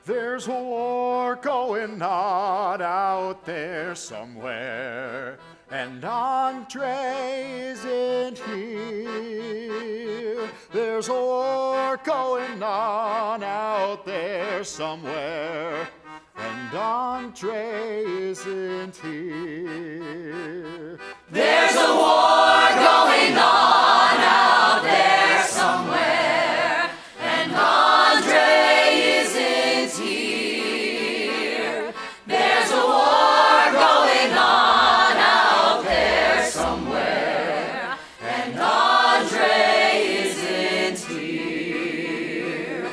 There's a war going on out there somewhere, and Andre isn't here. There's a war going on out there somewhere, and Andre isn't here. There's a war going on out there somewhere, and Andre isn't here. There's a war going on out there somewhere, and Andre isn't here.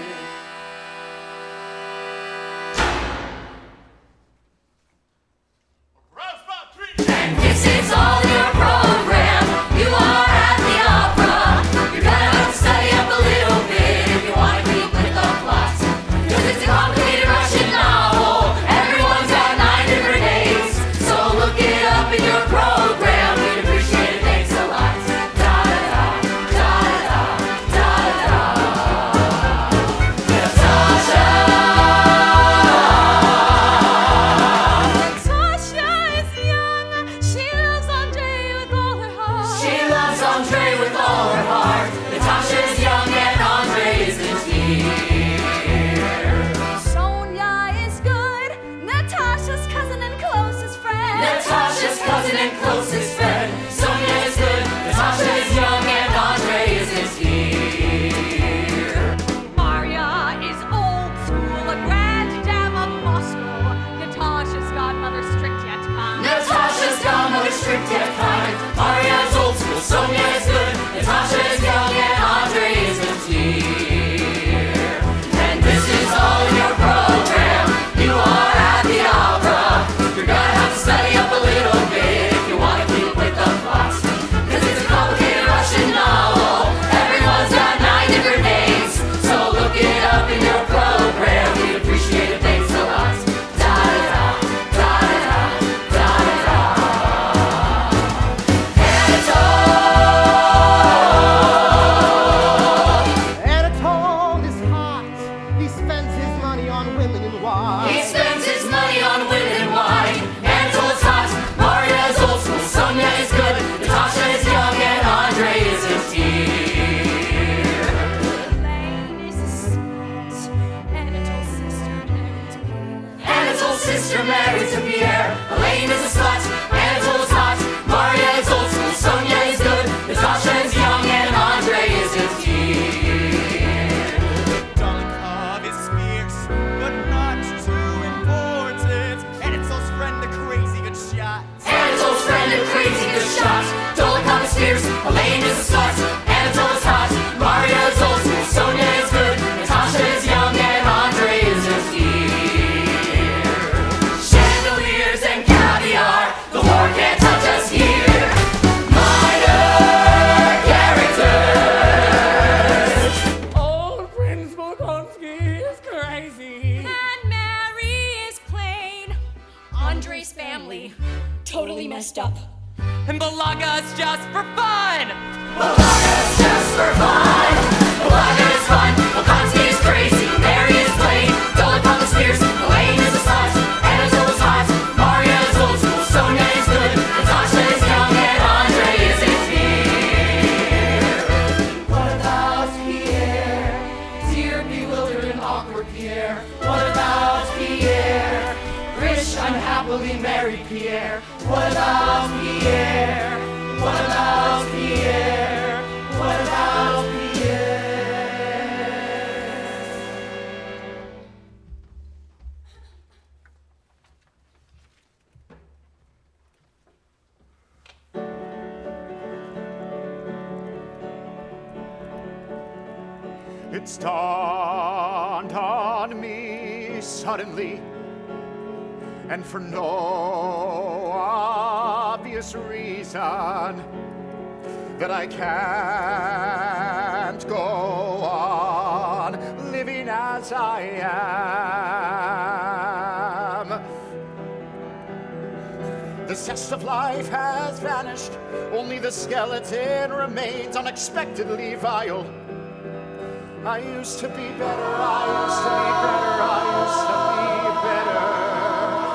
And this is all your program. You are at the opera. You're gonna have to study up a little bit if you want to keep with the plot. 'Cause it's a complicated Russian novel. Everyone's got 9 different names. So look it up in your program. We'd appreciate it. Thanks a lot. Da-da-da, da-da-da, da-da-da. Natasha! Natasha is young. She loves Andre with all her heart. She loves Andre with all her heart. Natasha's young and Andre isn't here. Sonya is good. Natasha's cousin and closest friend. Natasha's cousin and closest friend. Sonya is good. Natasha is young and Andre isn't here. Maria is old school, a grand dame of Moscow. Natasha's godmother strict yet kind. Natasha's godmother strict yet kind. Maria's old school. Sonya is good. Natasha is young and Andre isn't here. And this is all in your program. You are at the opera. You're gonna have to study up a little bit if you want to keep with the plot. 'Cause it's a complicated Russian novel. Everyone's got 9 different names. So look it up in your program. We'd appreciate it. Thanks a lot. Da-da-da, da-da-da, da-da-da. Anatole is hot. He spends his money on women and wine. He spends his money on women and wine. Anatole's hot. Maria's old school. Sonya is good. Natasha is young and Andre isn't here. Elaine is sweet. Anatole's sister married to Pierre. Anatole's sister married to Pierre. Elaine is a slut. Anatole's hot. Maria is old school. Sonya is good. Natasha is young and Andre isn't here. Dolokhov is fierce, but not too important. Anatole's friend, a crazy good shot. Anatole's friend, a crazy good shot. Dolokhov is fierce. Elaine is a slut. Anatole is hot. Maria is old school. Sonya is good. Natasha is young and Andre isn't here. Chandeliers and caviar. The war can't touch us here. Minor characters. Old Prince Bolkonskys is crazy. And Mary is plain. Andre's family, totally messed up. And Balaga's just for fun. Balaga's just for fun. Balaga is fun. Bolkonskys is crazy. Mary is plain. Dolokhov is fierce. Elaine is a slut. Anatole is hot. Maria is old school. Sonya is good. Natasha is young and Andre isn't here. What about Pierre? Dear, bewildered and awkward Pierre. What about Pierre? Rich, unhappily married Pierre. What about Pierre? What about Pierre? What about Pierre? It's dawned on me suddenly, and for no obvious reason, that I can't go on living as I am. The zest of life has vanished, only the skeleton remains unexpectedly vile. I used to be better, I used to be better, I used to be better.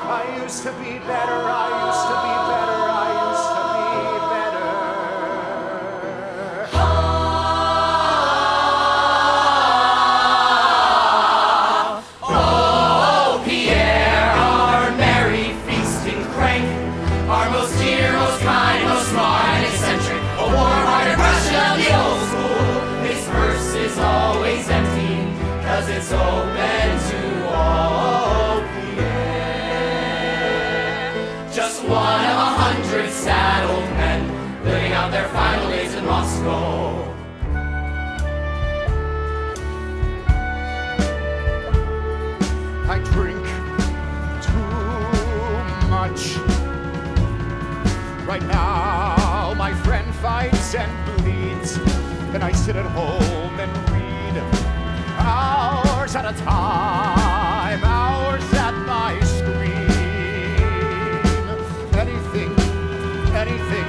I used to be better. I used to be better. I used to be better. Oh, Pierre, our merry feasting crank, our most dear, most kind, most smart, eccentric, a warm-hearted Russian of the old school. His purse is always empty, 'cause it's open to all. Pierre, just one of 100 sad old men living out their final days in Moscow. I drink too much. Right now, my friend fights and bleeds, and I sit at home and read hours at a time, hours at my screen. Anything,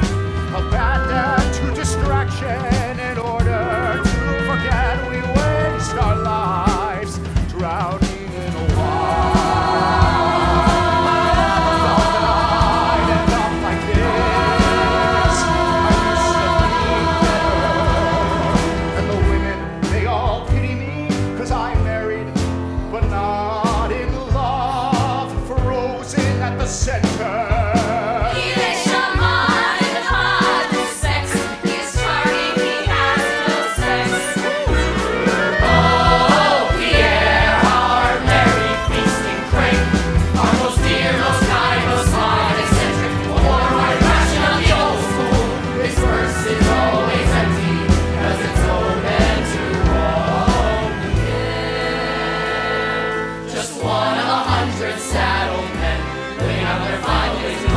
a bad dad to distraction in order to forget we waste our lives drowning in a center. He lays your mind in hard sex. He's charming, he has no sex. Oh, Pierre, our merry feasting crank, our most dear, most kind, most smart, eccentric, a warm-hearted passion of the old school. His purse is always empty, 'cause it's open to all. Pierre, just one of 100 sad old men living out their final days in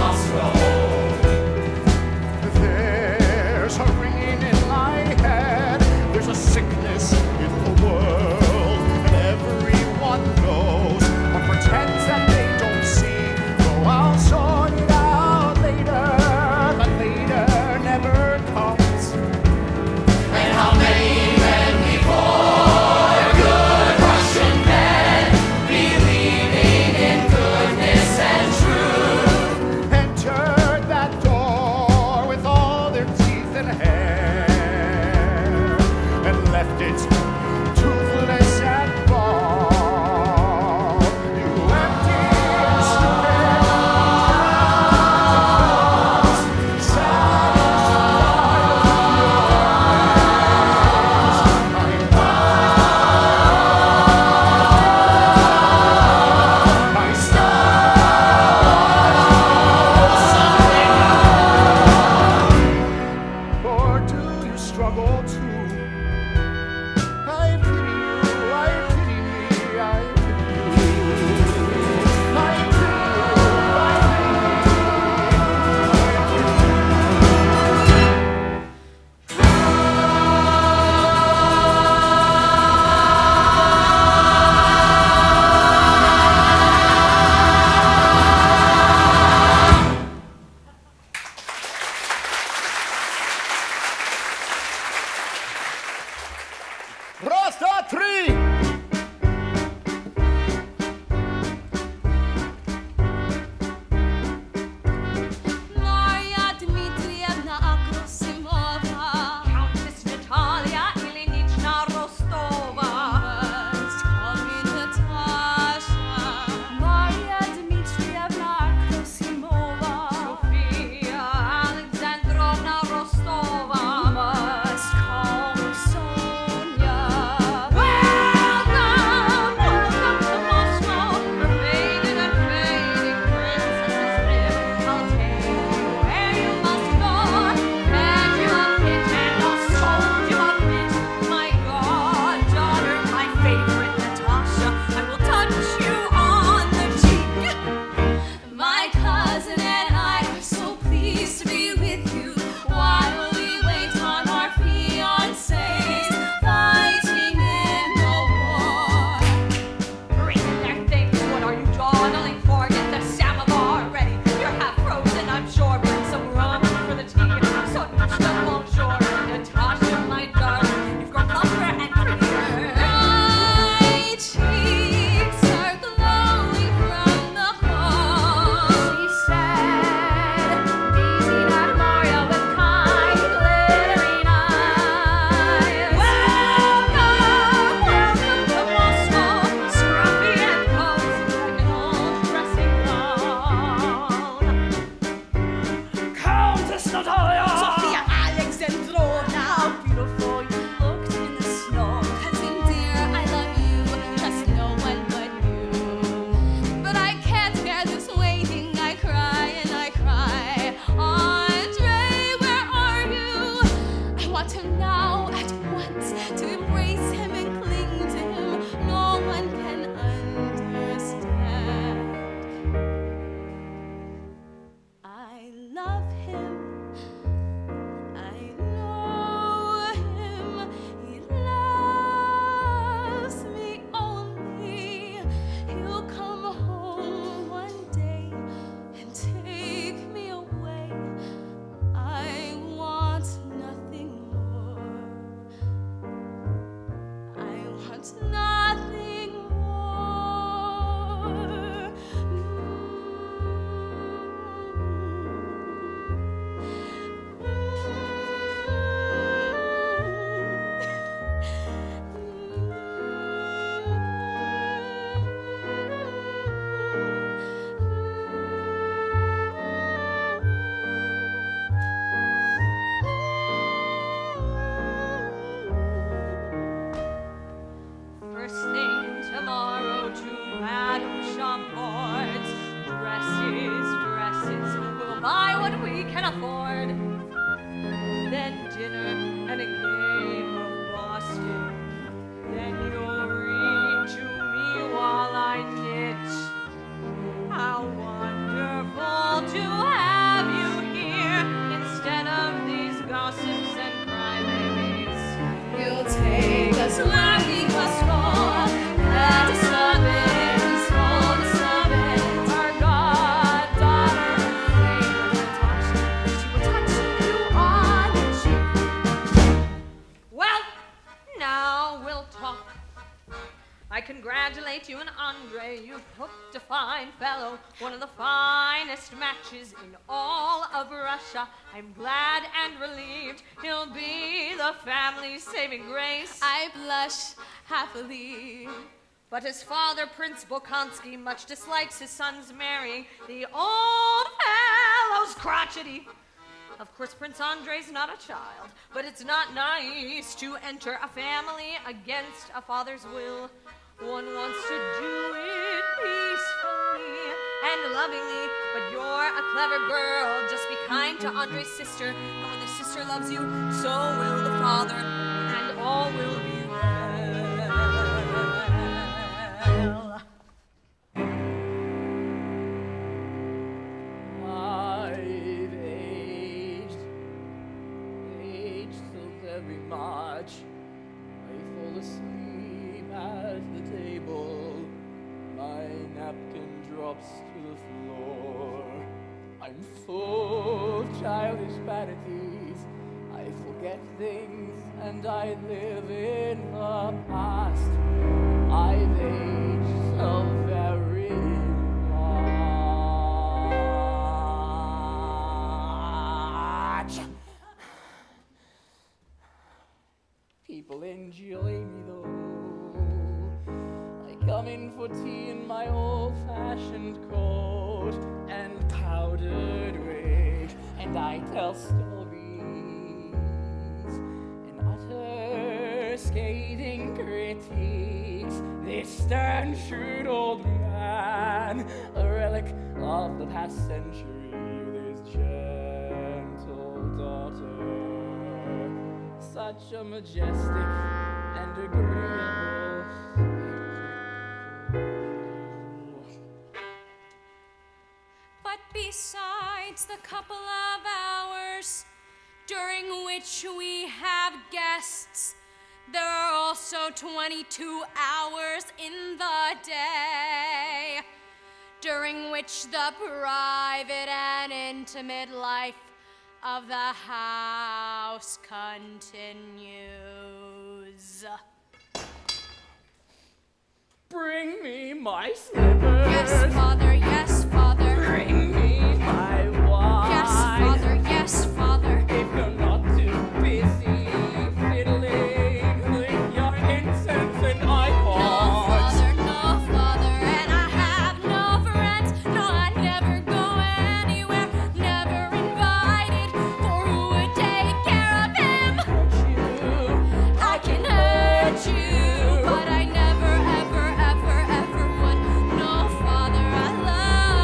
we can afford. Then dinner and a game of Boston. Then you'll read to me while I knit. How wonderful to have you here instead of these gossips and crybabies. You'll take us where we must go. And the summons, all the summons. Our goddaughter, favorite Natasha, she will touch you on the cheek. Well, now we'll talk. I congratulate you and Andrey. You've hooked a fine fellow, one of the finest matches in all of Russia. I'm glad and relieved he'll be the family's saving grace. I blush happily. But his father, Prince Bolkonskys, much dislikes his sons marrying the old fellow's crotchety. Of course, Prince Andrei's not a child, but it's not nice to enter a family against a father's will. One wants to do it peacefully and lovingly, but you're a clever girl. Just be kind to Andrei's sister, and when the sister loves you, so will the father, and all will be well. I've aged so very much. I fall asleep at the table. My napkin drops to the floor. I'm full of childish vanities. I forget things and I live in the past. I've aged so very much. People enjoy me though. I come in for tea in my old-fashioned coat and powdered wig, and I tell stories in utter scathing critiques. This stern, shrewd old man, a relic of the past century, with his gentle daughter. Such a majestic and agreeable But besides the couple of hours during which we have guests, there are also 22 hours in the day during which the private and intimate life of the house continues. Bring me my slippers. Yes, Father, yes, Father. Bring me my wine. Yes, Father, yes, Father. If you're not too busy fiddling with your incense and No, icons. Father, no, Father, and I have no friends. No, I'd never go anywhere, never invited. For who would take care of him? I can hurt you, but I never, ever, ever, ever would. No, Father, I love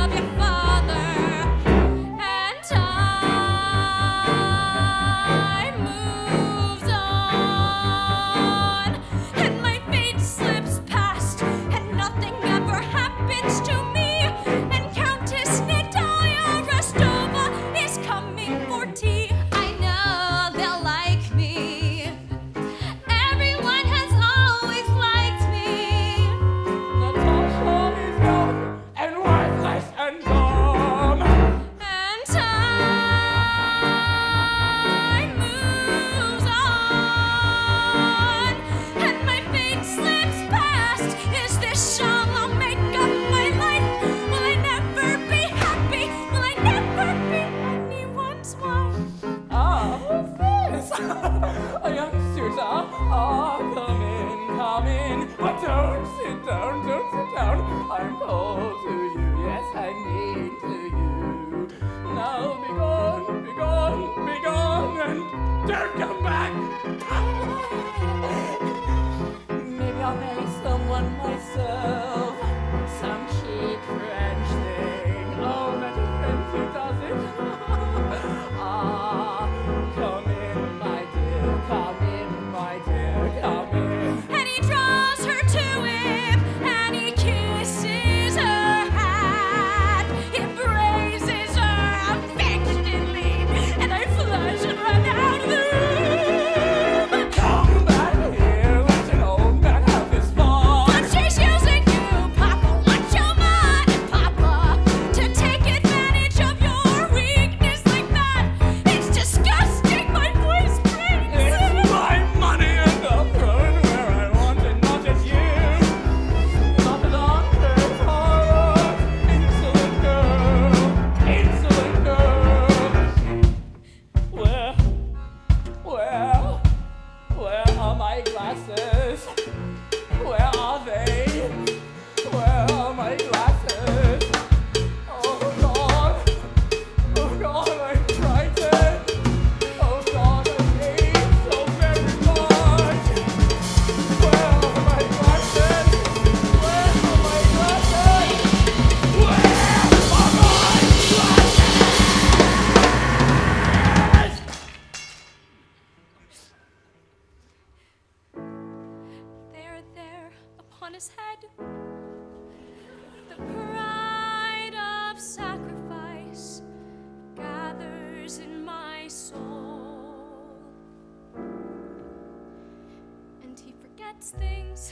forgets things.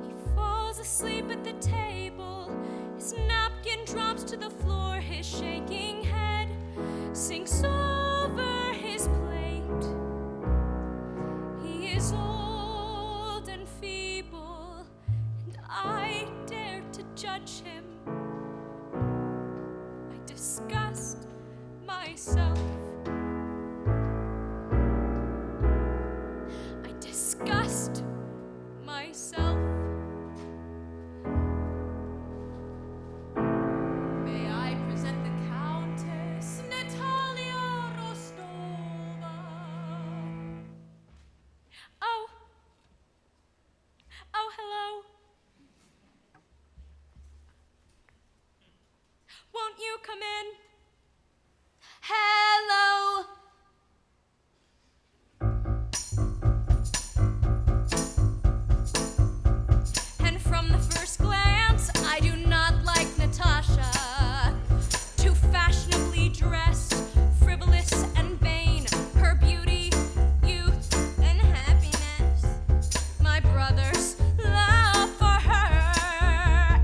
He falls asleep at the table. His napkin drops to the floor. His shaking head sinks over his plate. He is old and feeble, and I dare to judge him. I disgust myself. I disgust myself. May I present the Countess Natalia Rostova? Oh, hello. Won't you come in? Hello. And from the first glance, I do not like Natasha. Too fashionably dressed, frivolous and vain. Her beauty, youth, and happiness. My brothers love for her,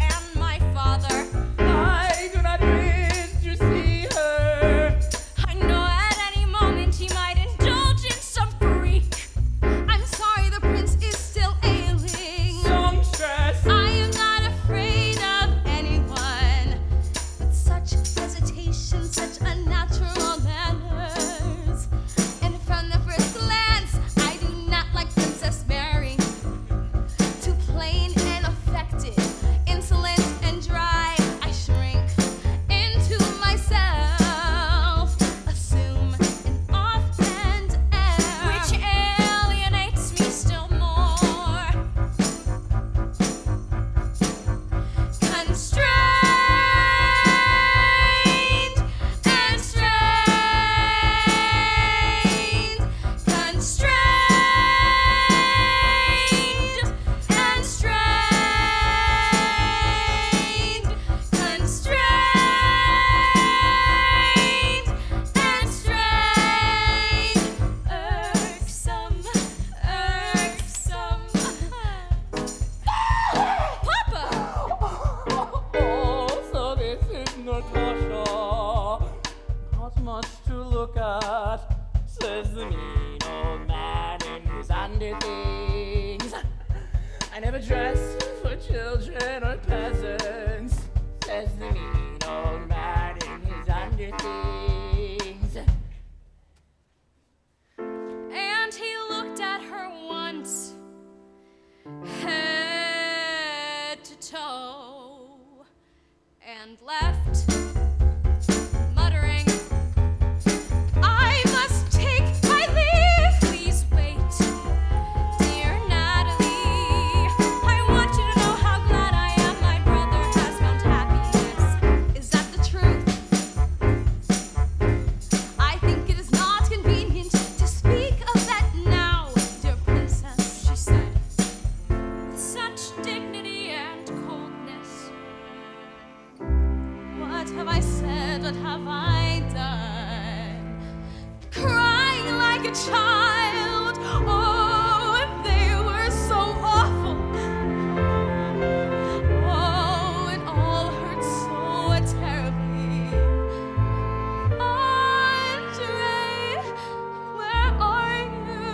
and my father. I do not wish to see her. I know at any moment he might indulge in some freak. I'm sorry the prince is still ailing. Songstress. I am not afraid of anyone. But such hesitation, such unnatural manners. And from the first glance, I do not like Princess Mary. Too plain and affected, insolent and dry. I shrink into myself, assume an offhand air, which alienates me still more. Constrained and strained, constrained and strained, constrained and strained, irksome, irksome. Papa! Oh, so this is Natasha. Not much to look at, says the mean old man in his underthings. I never dress for children or peasants, says the mean old man in his underthings. And he looked at her once, head to toe, and left, muttering, I must take my leave. Please wait, dear Natalie. I want you to know how glad I am my brother has found happiness. Is that the truth? I think it is not convenient to speak of that now, dear princess, she said, with such dignity and coldness. What have I said? What have I done? Crying like a child. Oh, and they were so awful. Oh, it all hurt so terribly. Andre, where are you?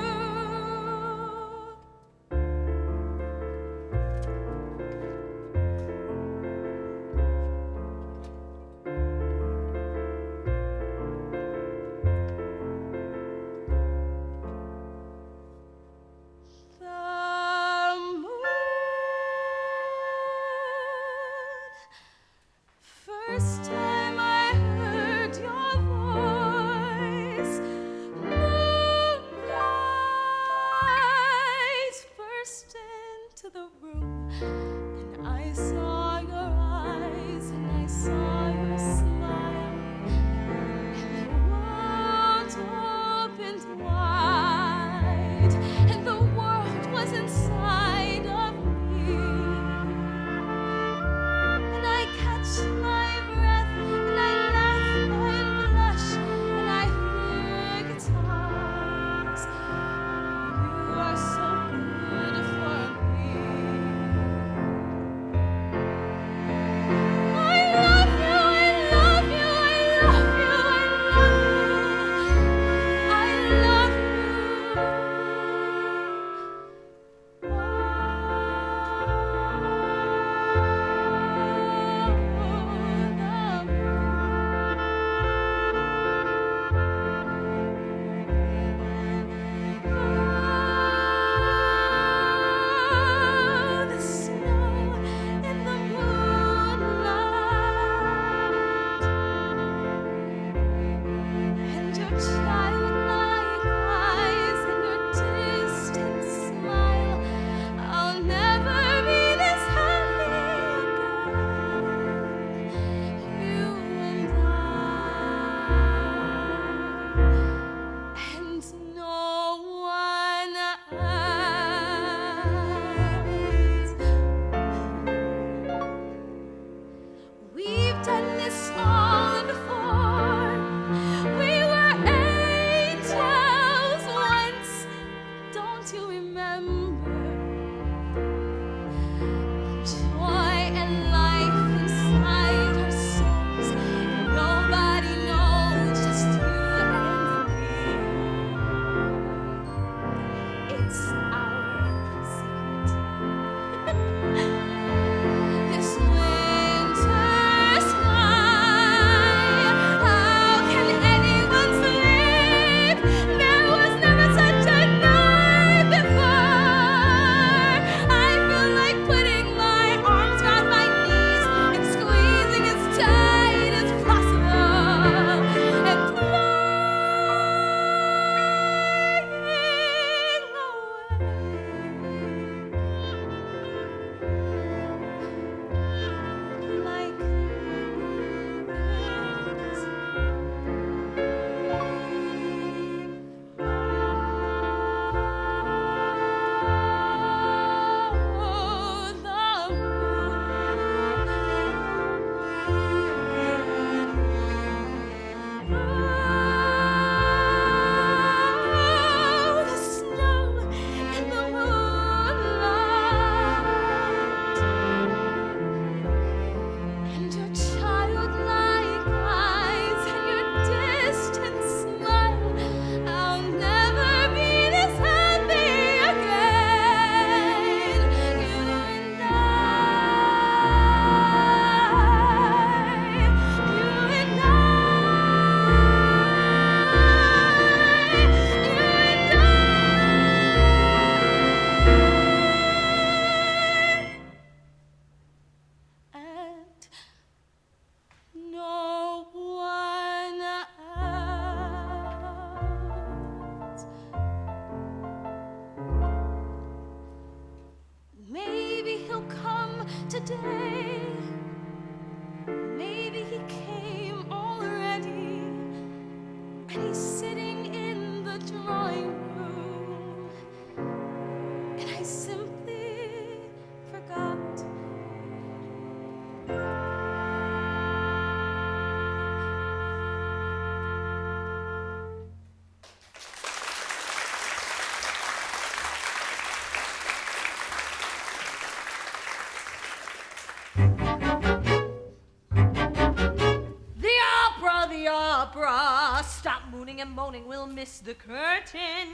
opera. Stop mooning and moaning, we'll miss the curtain.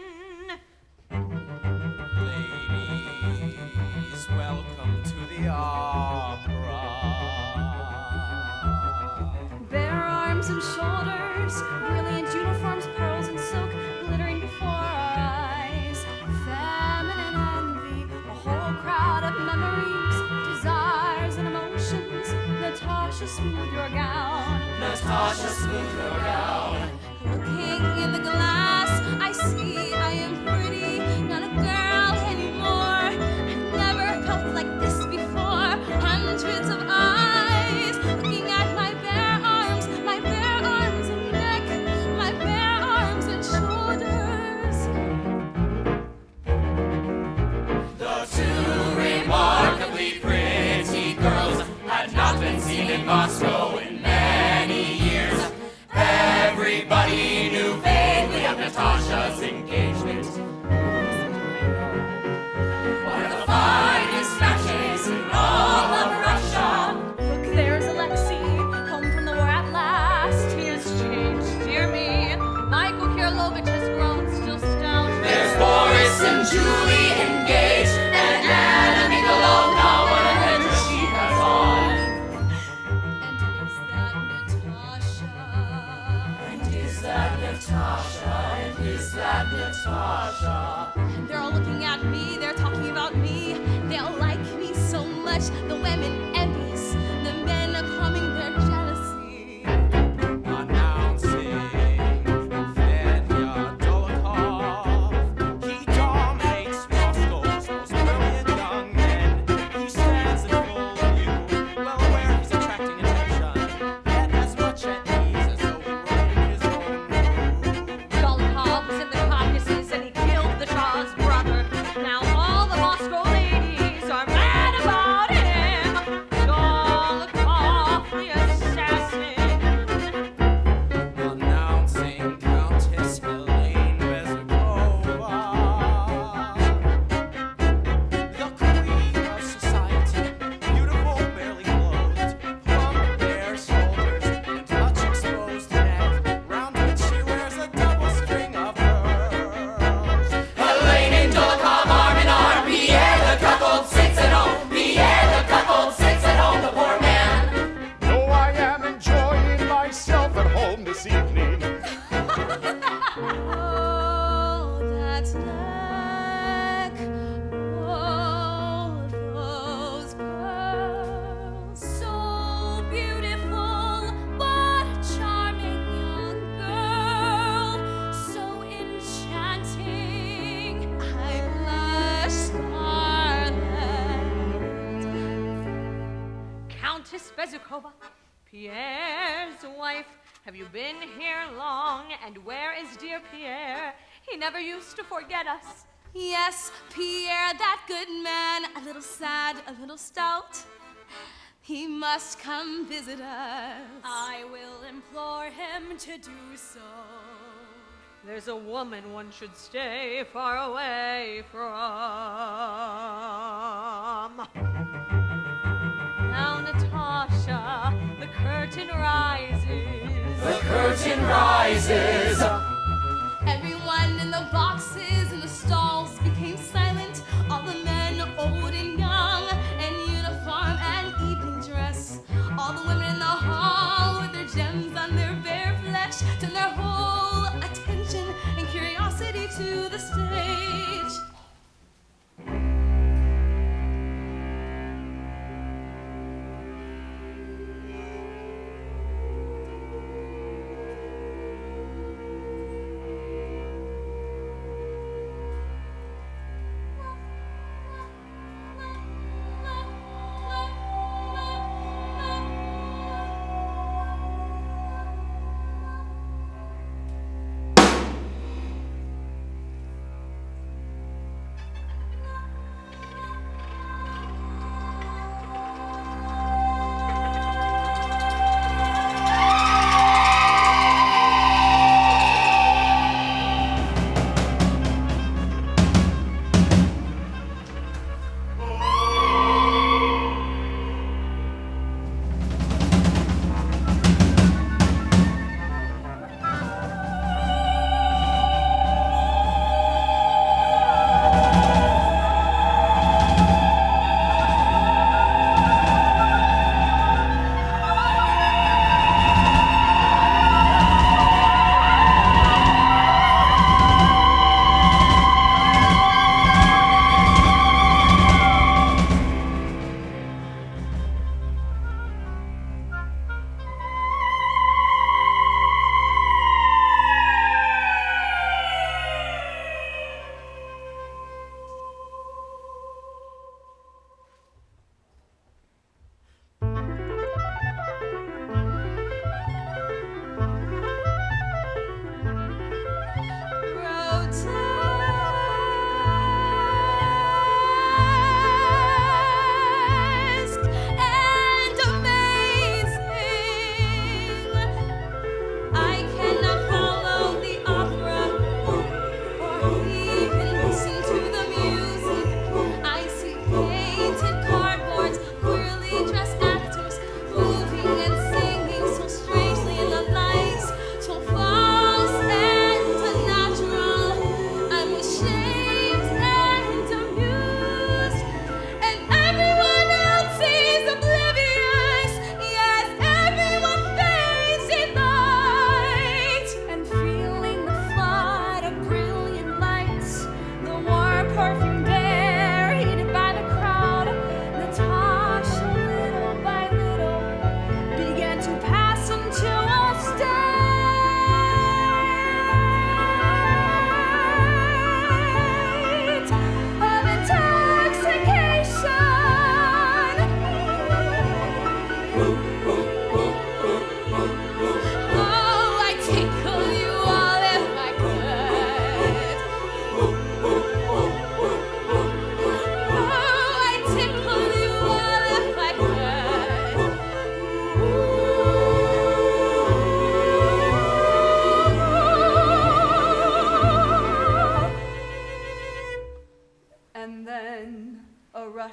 Ladies, welcome to the opera. Bare arms and shoulders, brilliant uniforms, pearls and silk, glittering before our eyes. Feminine envy, a whole crowd of memories, desires and emotions. Natasha, smooth your gown. Natasha, smooth your gown. Looking in the glass, I see I am pretty, not a girl anymore. I've never felt like this before. Hundreds of eyes looking at my bare arms and neck, my bare arms and shoulders. The two remarkably pretty girls had not been seen in Moscow in many years. Everybody knew vaguely of Natasha's engagement. One of the finest matches in all of Russia. Look, there's Alexei, home from the war at last. He has changed, dear me. Michael Kirilovich has grown still stout. There's Boris and Julie engaged, and Anna Nikolovna, what a headdress she has on. And is that Natasha? And is that Natasha? They're all looking at me, they're talking about me. They all like me so much. The women envious, the men are calming their jealousy. Announcing Fenya Dolokhov. He dominates Moscow's most brilliant young men. He stands in full view, well aware he's attracting attention, yet as much at ease as though he were in his own room. Dolokhov was in the Caucasus and he killed the Shah's brother. Now all the Moscow ladies are mad about him. Dolokhov, the assassin. Announcing Countess Helene Bezukova, the queen of society, beautiful, barely clothed, plump, bare shoulders, and much exposed neck, round which she wears a double string of pearls. Helene and Dolokhov arm in arm. Pierre the cuckold sits at home. Pierre the cuckold sits at home. The poor man. No, I am enjoying myself at home this evening. Oh, that neck, oh, those pearls, so beautiful, but a charming young girl, so enchanting, I blush scarlet. Countess Bezukova, Pierre's wife. Have you been here long? And where is dear Pierre? He never used to forget us. Yes, Pierre, that good man, a little sad, a little stout. He must come visit us. I will implore him to do so. There's a woman one should stay far away from. Now, Natasha, the curtain rises. The curtain rises. Everyone in the boxes and the stalls became silent. All the men, old and young, in uniform and evening dress. All the women in the hall with their gems on their bare flesh turned their whole attention and curiosity to the stage.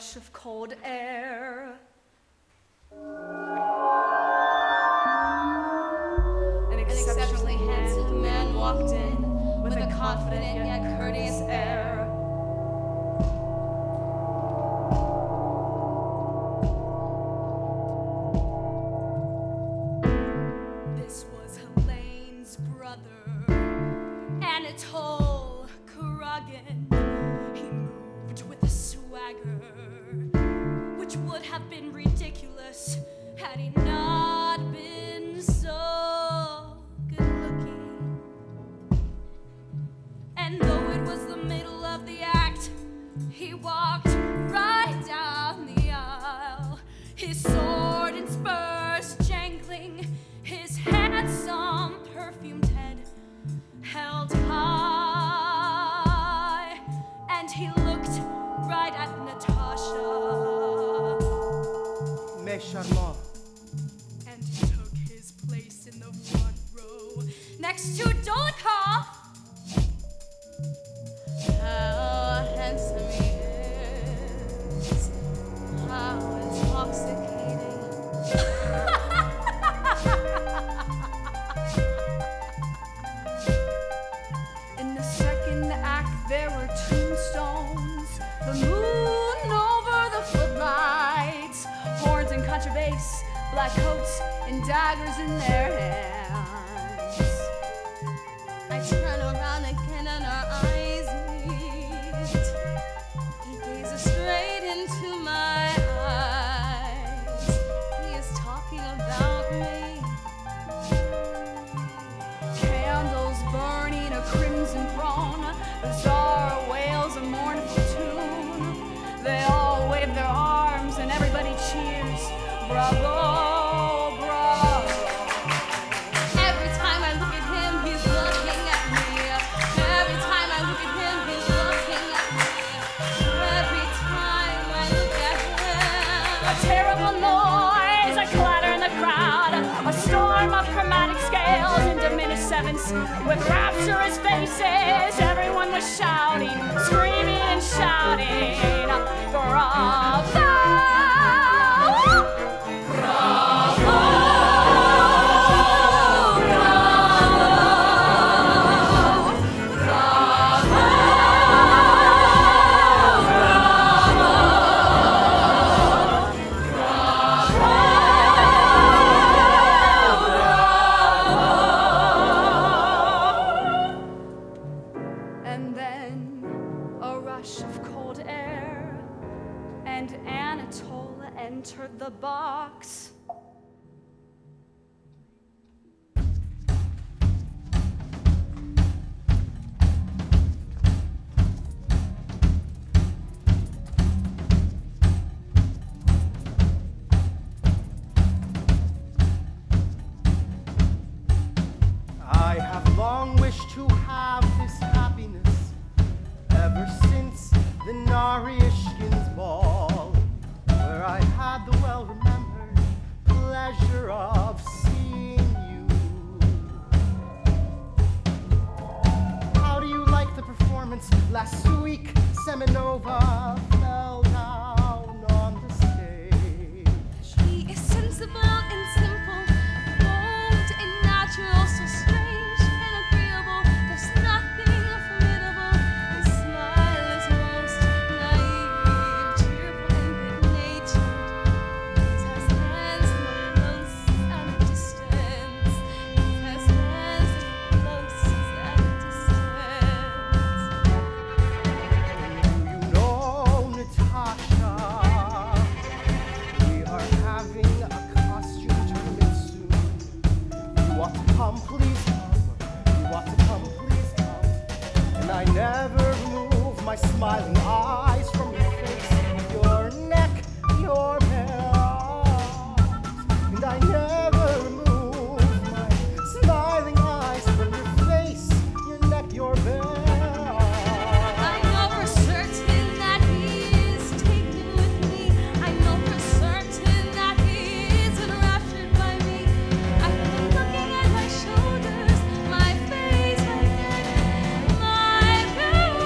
rush of cold air. An exceptionally handsome man walked in with a confident yet courteous air. This was Helene's brother, Anatole Kuragin. He moved with a swagger which would have been ridiculous had he not been so good looking. And though it was the middle of the act, he walked right down the aisle, his sword and spurs jangling, his handsome perfumed head held high, and he looked right at Natasha. Mais charmant. And he took his place in the front row next to Dolokhov. How handsome he is, how intoxicating. In the second act there were tombstones, the moon over the footlights, horns and contrabass, black coats and daggers in their hands. I turn around again and our eyes meet. He gazes straight into my eyes. He is talking about me. Candles burning a crimson throne, bizarre wails a mournful tune. They all wave their arms and everybody cheers. Bravo, bravo. Every time I look at him, he's looking at me. Every time I look at him, he's looking at me. Every time I look at him. A terrible noise, a clatter in the crowd, a storm of chromatic scales and diminished sevenths. With rapturous faces, everyone was shouting, screaming and shouting. Bravo! And then a rush of cold air, and Anatole entered the box. I have long wished to have this happiness ever since the Naryishkin's ball, where I had the well-remembered pleasure of seeing you. How do you like the performance last week? Semenova fell down on the stage. He is sensible and simple, bold and natural, so strange and agreeable. There's nothing formidable. His smile is most naive, cheerful and good-natured. He has hands that are close at a distance. He has hands that are close at a distance. Do you know, Natasha? We are having a costume tournament soon. You want to come, please come. You want to come, please come. And I never remove my smiling eyes from your face, your neck, your belt. And I never remove my smiling eyes from your face, your neck, your belt. I know for certain that he is taken with me. I know for certain that he is enraptured by me. I've been looking at my shoulders, my face, my neck, my belt.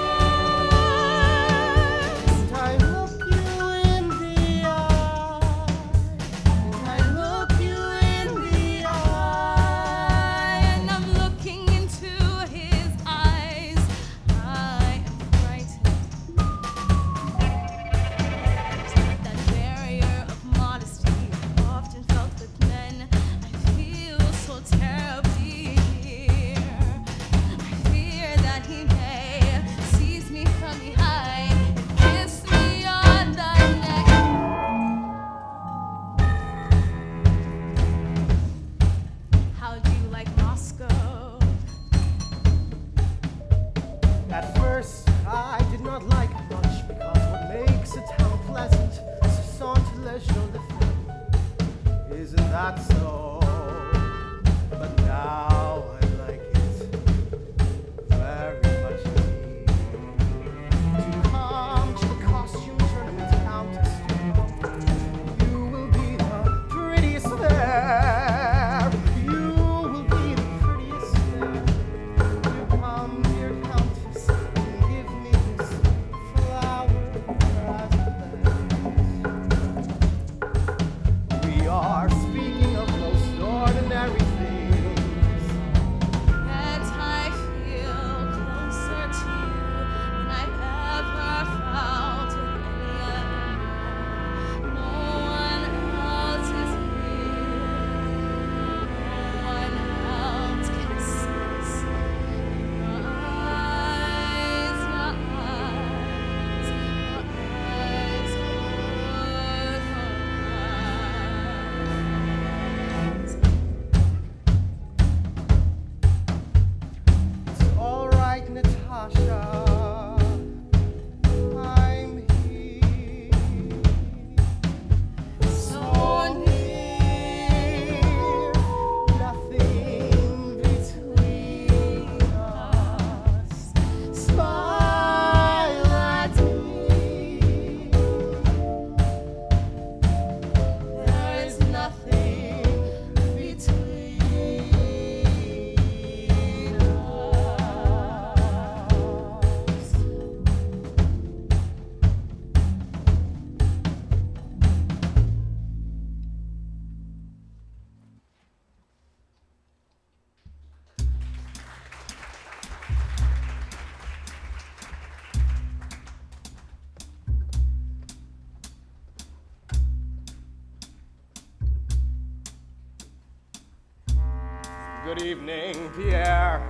Good evening, Pierre.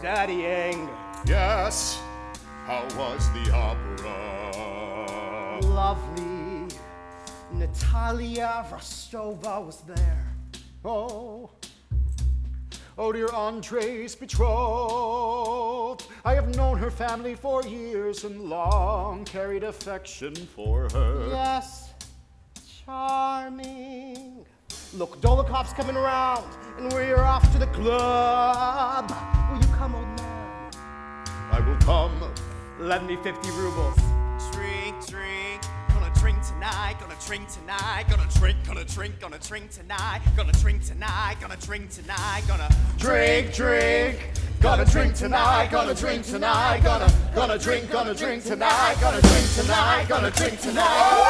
Studying. Yes. How was the opera? Lovely. Natalia Rostova was there. Oh, dear Andrei's betrothed. I have known her family for years and long carried affection for her. Yes, charming. Look, Dolokhof's coming around, and we're off to the club. Will you come, old man? I will come. Lend me 50 rubles. Drink, drink, gonna drink tonight, gonna drink tonight, gonna drink tonight, gonna drink tonight, gonna drink tonight, gonna Drink, drink. Gonna drink tonight, gonna drink tonight, gonna drink tonight, gonna drink tonight, gonna drink tonight.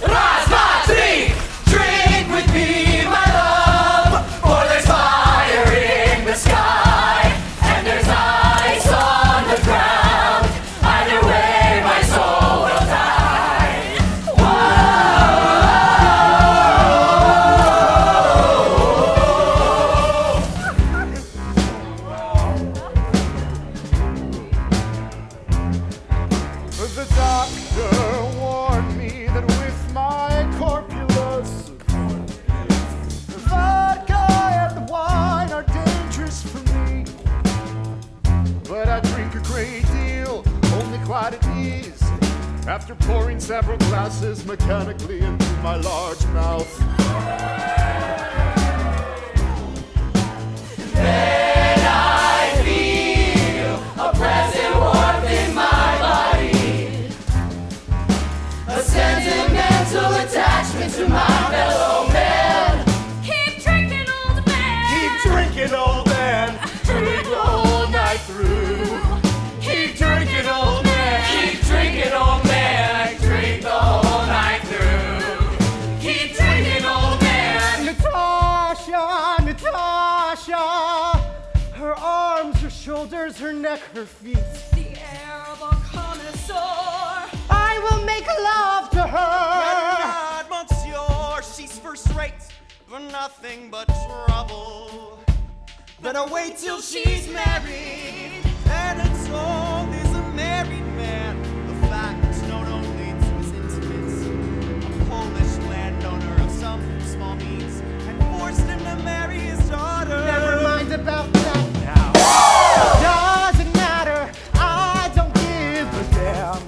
Раз, два, три, drink with me, my love, for there's fire in the sky, and there's ice on the ground. Either way, my soul will die. The doctor warned me that with my corpulence, the vodka and the wine are dangerous for me. But I drink a great deal, only quite at ease, after pouring several glasses mechanically into my large mouth. Then I feel a present warmth in my body, a sentimental attachment to my fellow man. Keep drinking, old man. Keep drinking, old man, drink the whole night through. Keep drinking, old man. Keep drinking, old man, drink the whole night through. Keep drinking, old man. Natasha, Natasha. Her arms, her shoulders, her neck, her feet. The air of a connoisseur. I will make love to her. God, monsieur, she's first rate, for nothing but trouble. Better wait till she's married. Anatole is a married man. The fact is known only to his intimates. A Polish landowner of some small means, and forced him to marry his daughter. Never mind about that now. Doesn't matter, I don't give a damn.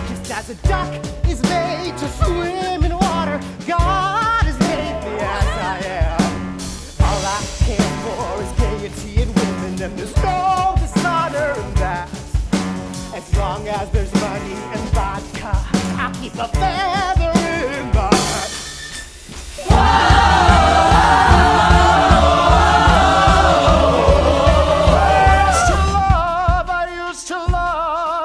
Just as a duck is made to swim in water, God has made me as I am. All I care for is gaiety and women, and there's no dishonor in that. As long as there's money and vodka, I'll keep a feather in my hat.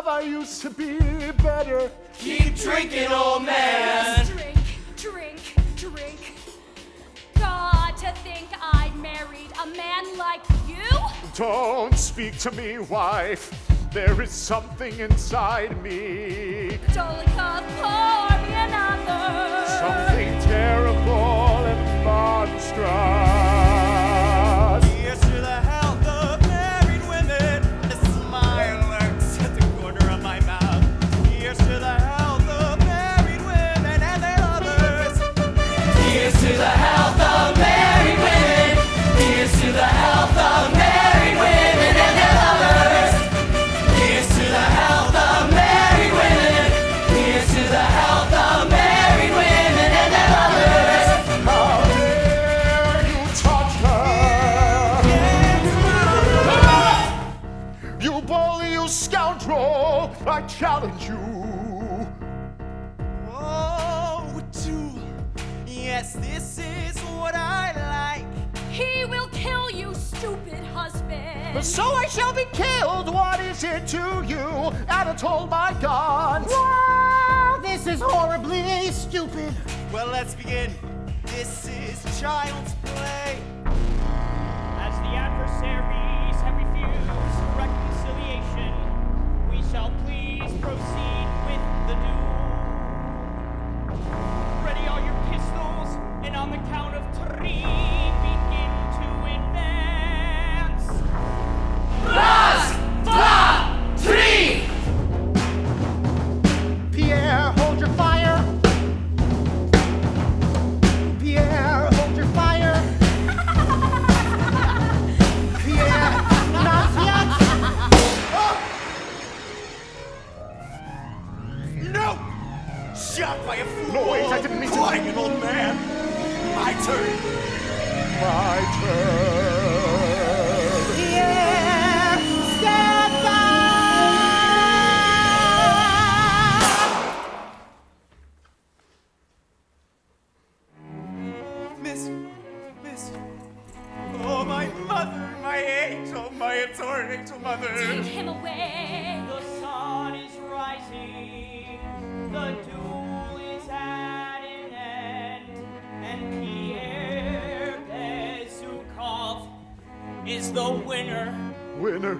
I used to be better. Keep drinking, old man. Drink. God, to think I'd married a man like you? Don't speak to me, wife. There is something inside me. Dolokhov, pour me another. Something terrible and monstrous. Here's to the health of married women. A smile lurks at the corner of my mouth. Here's to the health of married women and their lovers. Here's to the health of married women. Here's to the health of married women and their lovers. Here's to the health of married women. Here's to the health of married women and their lovers. How dare you touch her? You bully, you scoundrel! I challenge you. Oh, Duel. Yes, this is what I like. He will kill you, stupid husband. So I shall be killed. What is it to you, Anatole, my God? Wow, this is horribly stupid. Well, let's begin. This is child's play. As the adversaries have refused reconciliation, we shall please proceed with the duel. Ready all your pistols and Miss. Oh, my mother, my angel, my adored angel mother. Take him away. The sun is rising, the duel is at an end, and Pierre Bezukov is the winner. Winner.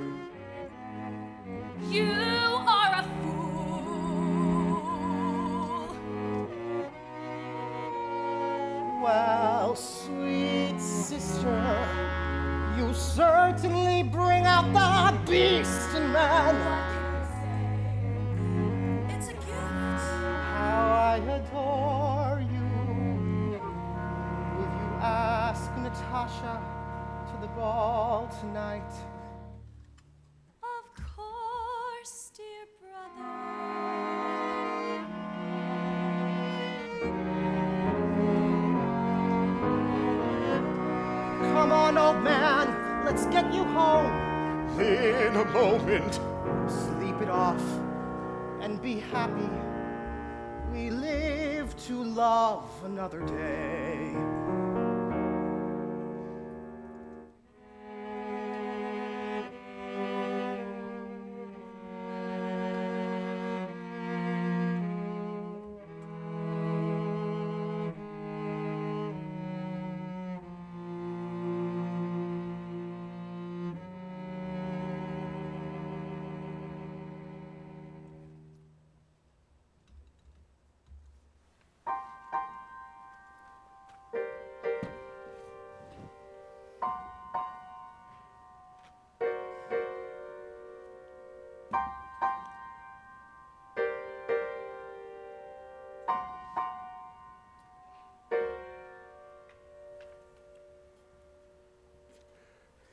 You are a fool. Well, sweet sister, you certainly bring out the beast in man. It's a gift. How I adore you. Will you ask Natasha to the ball tonight? Of course, dear brother. Come on, old man, let's get you home. In a moment. Sleep it off and be happy. We live to love another day.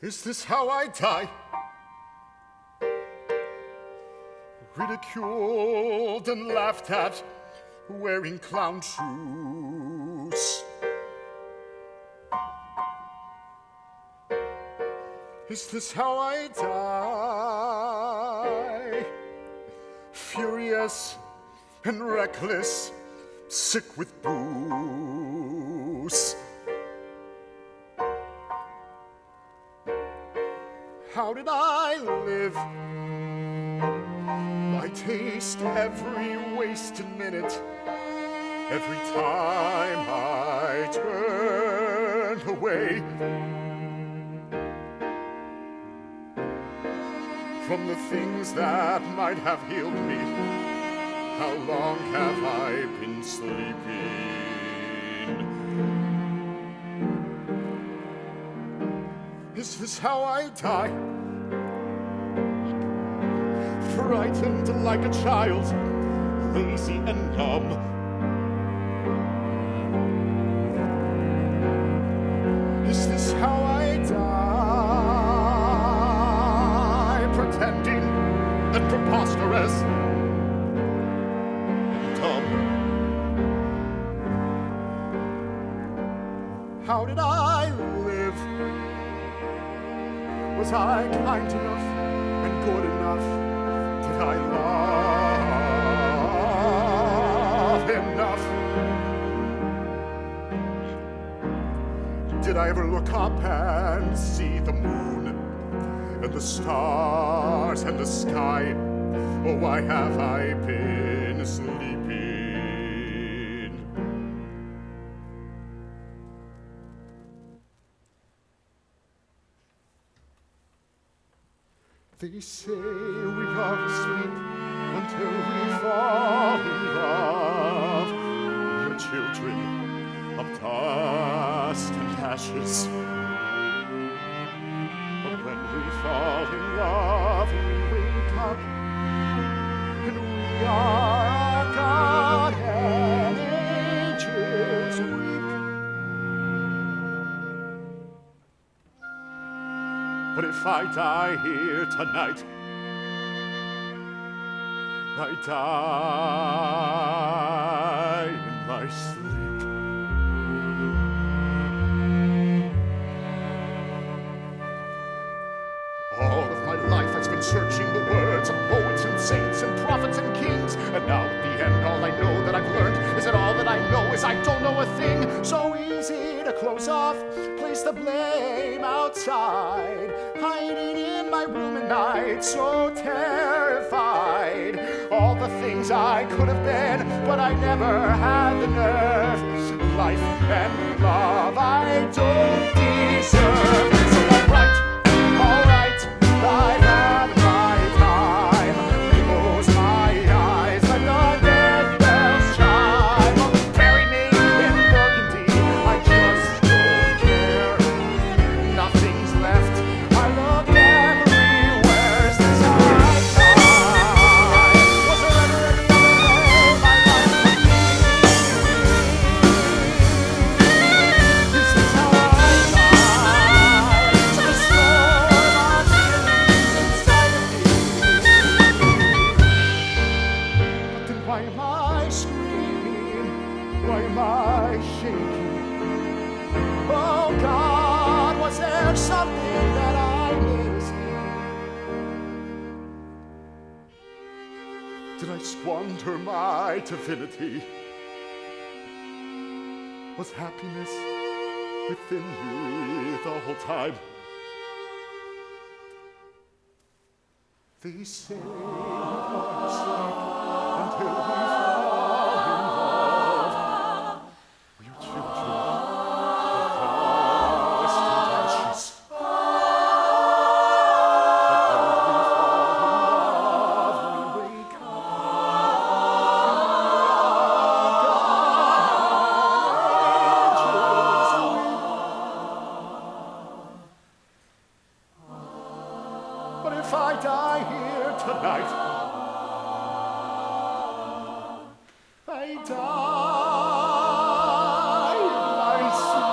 Is this how I die? Ridiculed and laughed at, wearing clown shoes. Is this how I die? Furious and reckless, sick with booze. How did I live? I taste every wasted minute, every time I turn away from the things that might have healed me. How long have I been sleeping? Is this how I die? Frightened like a child, lazy and numb. Is this how I die? Pretending and preposterous and dumb. How did I live? Was I kind enough and good enough? Did I love enough? Did I ever look up and see the moon and the stars and the sky? Oh, why have I been sleeping? They say we are asleep until we fall in love. We're children of dust and ashes. But when we fall in love, we wake up and we are God and angels weep. But if I die here tonight, I die in my sleep. All of my life I've been searching the words of poets and saints and prophets and kings, and now at the end all I know that I've learned is that all that I know is I don't know a thing. So easy to close clothes off, place the blame outside. Hiding in my room at night, so terrified. All the things I could have been, but I never had the nerve. Life and love I don't deserve. So all right, I've had my time. Close my eyes, let the death bells chime. Bury me in Burgundy, I just don't care. Nothing's left, I look everywhere. Since I died, was there ever any other way my life would be? This is how I died, to the storm of feelings inside of me. But then why am I screaming? Why am I shaking? Oh God, was there something that I missed? Did I squander my divinity? Was happiness within me the whole time? They say hearts sleep until we fall in love. We are children of lost intentions. But when we fall in love, we wake up. But if I die here tonight, I die in my sleep.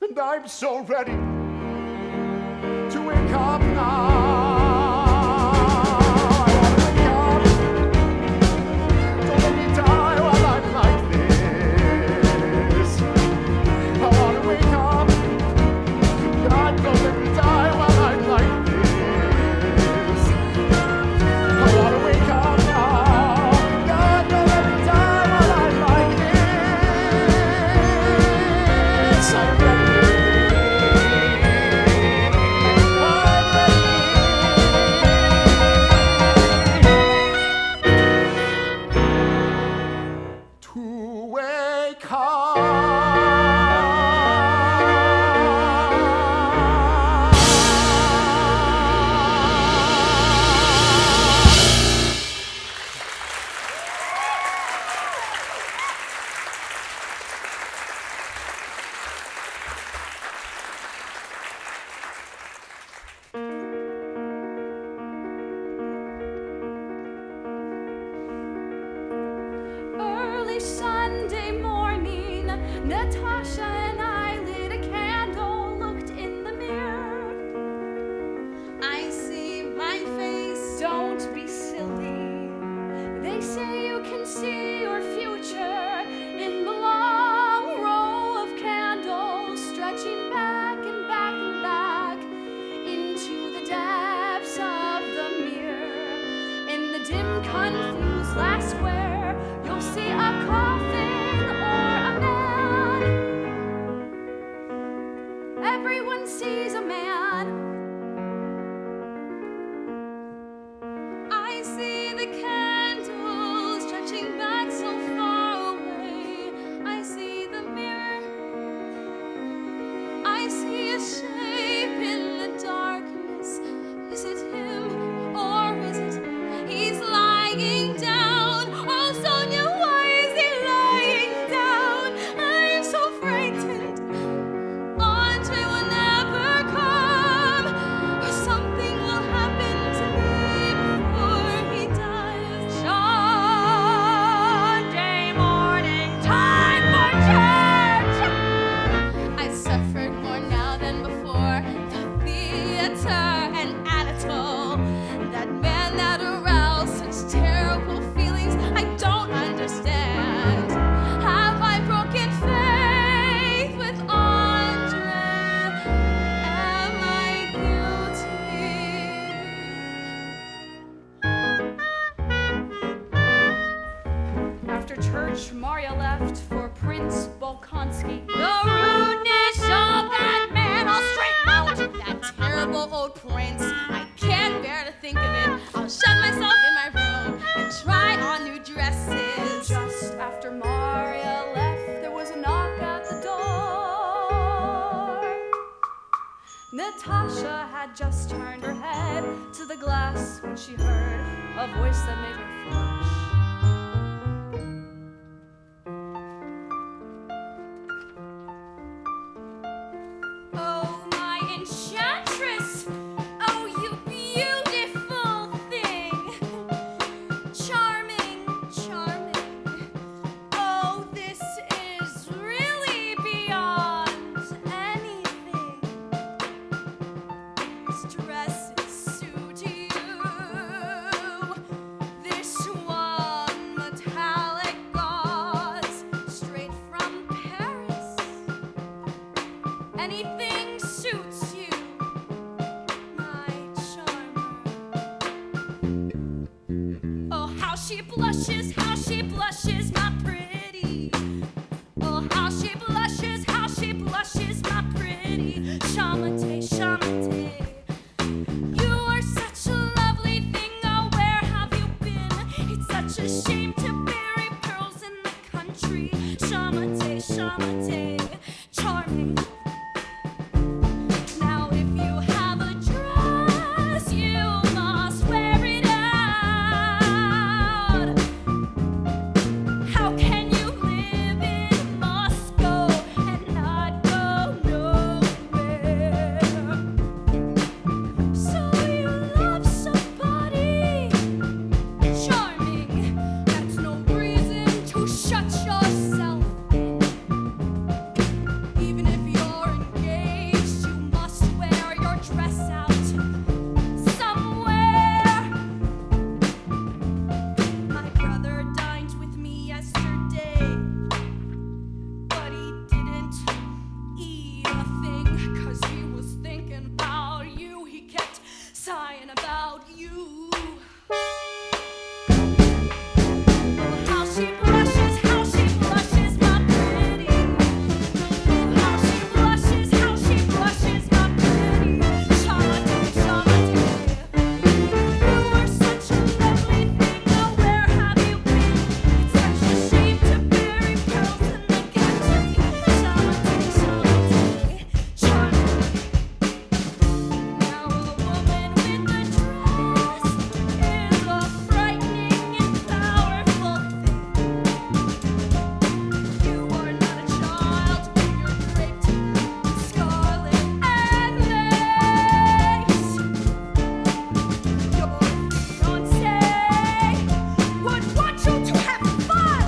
And I'm so ready to wake up now. I wanna wake up. Don't let me die while I'm like this. I wanna wake up. God, don't let me die while I'm like this. I wanna wake up now. God, don't let me die while I'm like this. I'm ready. To wake Early Sunday morning, Natasha and I lit a candle, looked in the mirror. I see my face. Don't be silly. They say you can see your future in the long row of candles stretching back and back and back into the depths of the mirror. In the dim, confused last square, you'll see a coffin or a man after church, Maria left for Prince Bolkonskys. The rudeness of that man, I'll straighten out. That terrible old prince, I can't bear to think of it. I'll shut myself in my room and try on new dresses. Just after Maria left, there was a knock at the door. Natasha had just turned her head to the glass when she heard a voice that made her flush. Oh, my enchantress! Oh, you beautiful thing! Charming, charming. Oh, this is really beyond anything. These dresses suit you. This one metallic gauze, straight from Paris. Anything suits you, my charmer. Oh, how she blushes, my pretty. Oh, how she blushes, my pretty. Chamate, chamate. You are such a lovely thing, oh, where have you been? It's such a shame to bury pearls in the country. Chamate, chamate, charming. Now if you have a dress, you must wear it out. How can you live in Moscow and not go nowhere? So you love somebody charming. That's no reason to shut yourself in. Even if you're engaged, you must wear your dress out somewhere. My brother dined with me yesterday, but he didn't eat a thing, 'cause he was thinking about you. He kept sighing about you. Oh, how she blushes, my pretty. How she blushes, my pretty. Chamate, chamate. You are such a lovely thing, oh, where have you been? It's such a shame to bury pearls in the country. Chamate, chamate, charming. Now a woman with a dress is a frightening and powerful thing. You are not a child when you're draped in scarlet and lace. Your fiancé would want you to have fun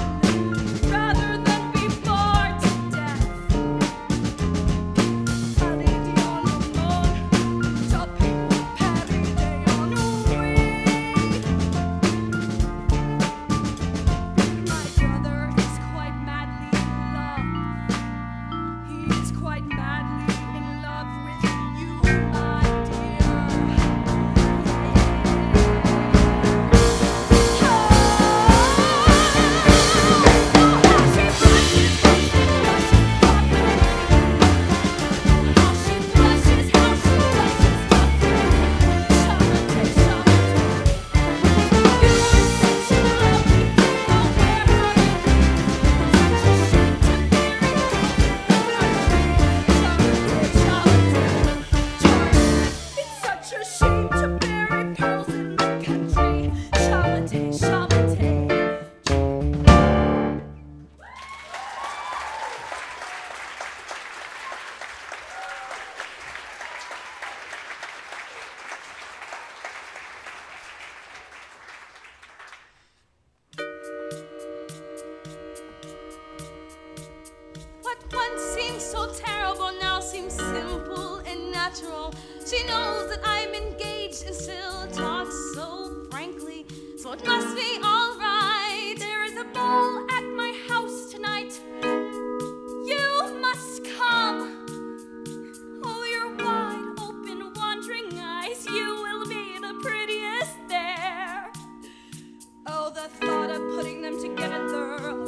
rather than be bored to death. Allez, Dion, top Paris des ennuis. My brother is quite madly in love. He is quite madly in love with you, my dear. It's such a shame to bury pearls in the country. Chamate, chamate. What once seemed so terrible now seems simple and natural. She knows that I'm engaged and still talks so frankly, so it must be all right. There is a ball at my house tonight. You must come. Oh, your wide open wandering eyes, you will be the prettiest there. Oh, the thought of putting them together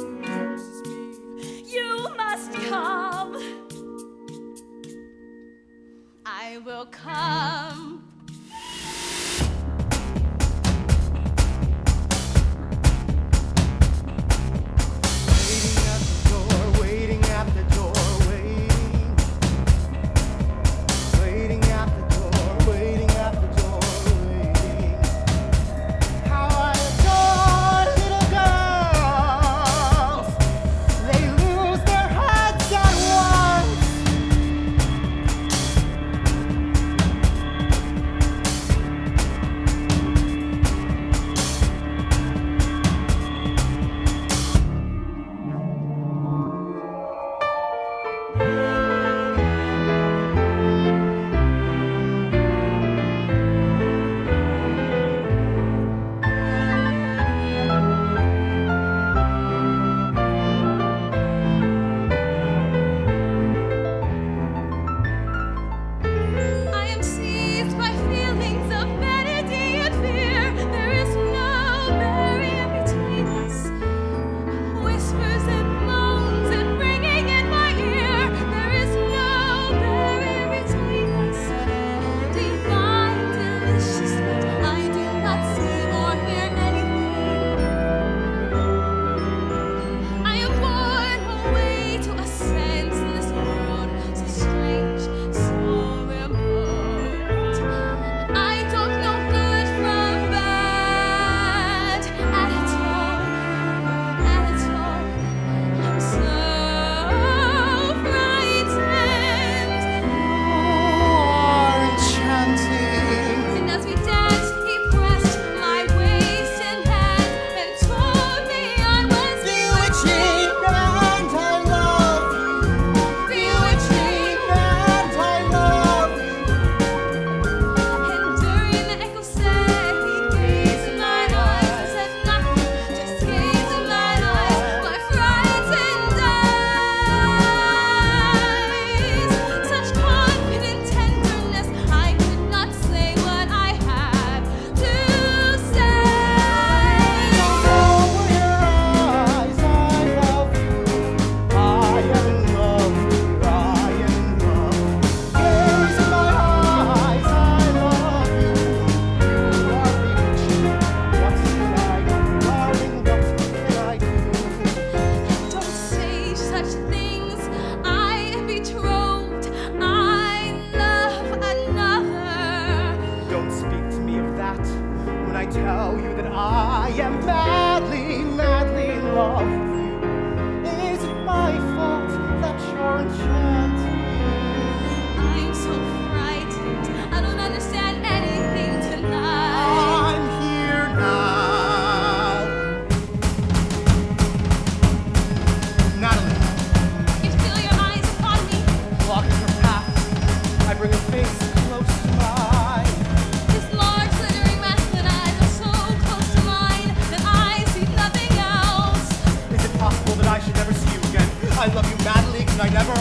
I love you madly, can I never?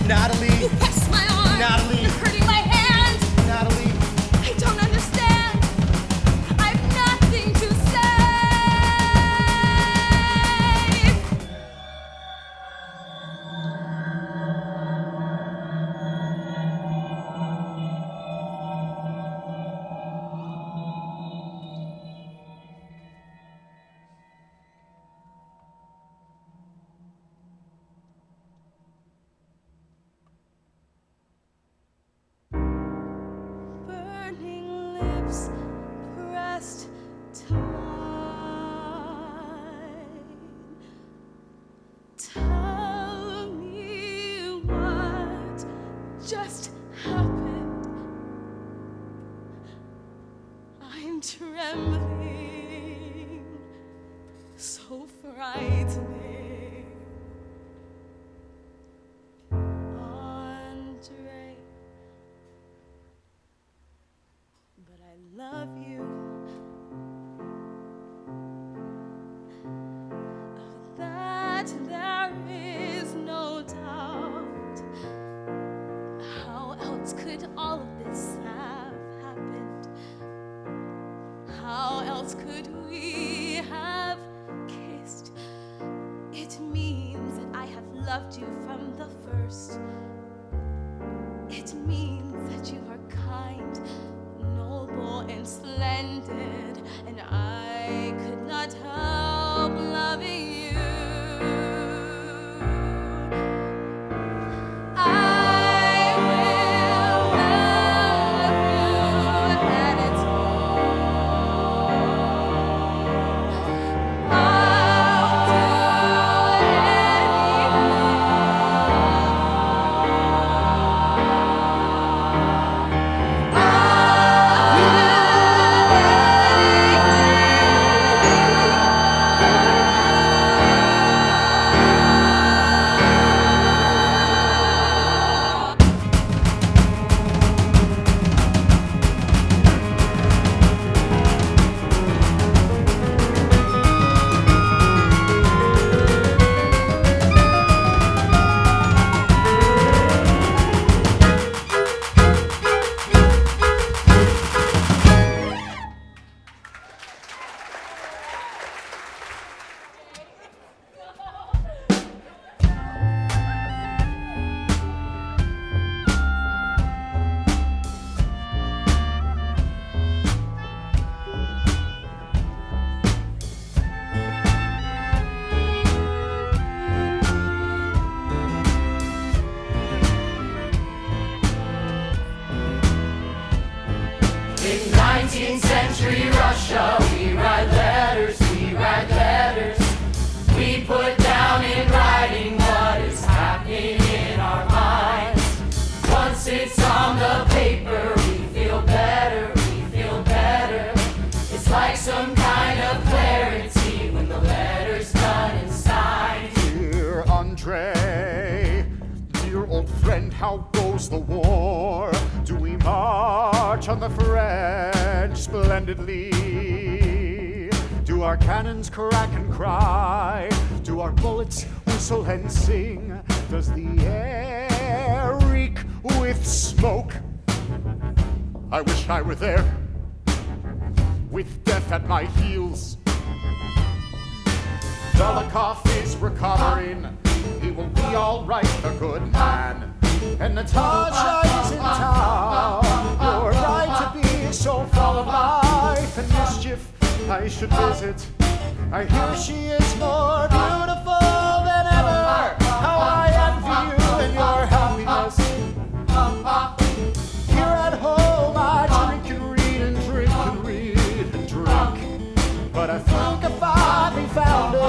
Natalie, You press my arm. Natalie. You're hurting my hand. Natalie. I don't understand. I've nothing to say. Burning lips pressed to mine. Tell me what just happened. I'm trembling, so frightening. Andre, but I love you. Of that there is no doubt. How else could all of this have happened? How else could we have kissed? It means that I have loved you from the first. It means that you are kind, noble, and splendid, and I could not help loving you. I will love you, Anatole. I'll do In 19th century Russia, we write letters, we put down in writing what is happening in our minds. Once it's on the paper, we feel better, It's like some kind of clarity when the letter's done and signed. Dear Andre, dear old friend, how goes the war? Do we march on the French splendidly? Do our cannons crack and cry? Do our bullets whistle and sing? Does the air reek with smoke? I wish I were there, with death at my heels. Dolokhov is recovering, he will be all right, the good man. And Natasha is in town. You're right to be so full of life and mischief. I should visit. I hear she is more beautiful than ever. How I envy you and your happiness. Here at home I drink and read and drink and read and drink. But I think I finally found it,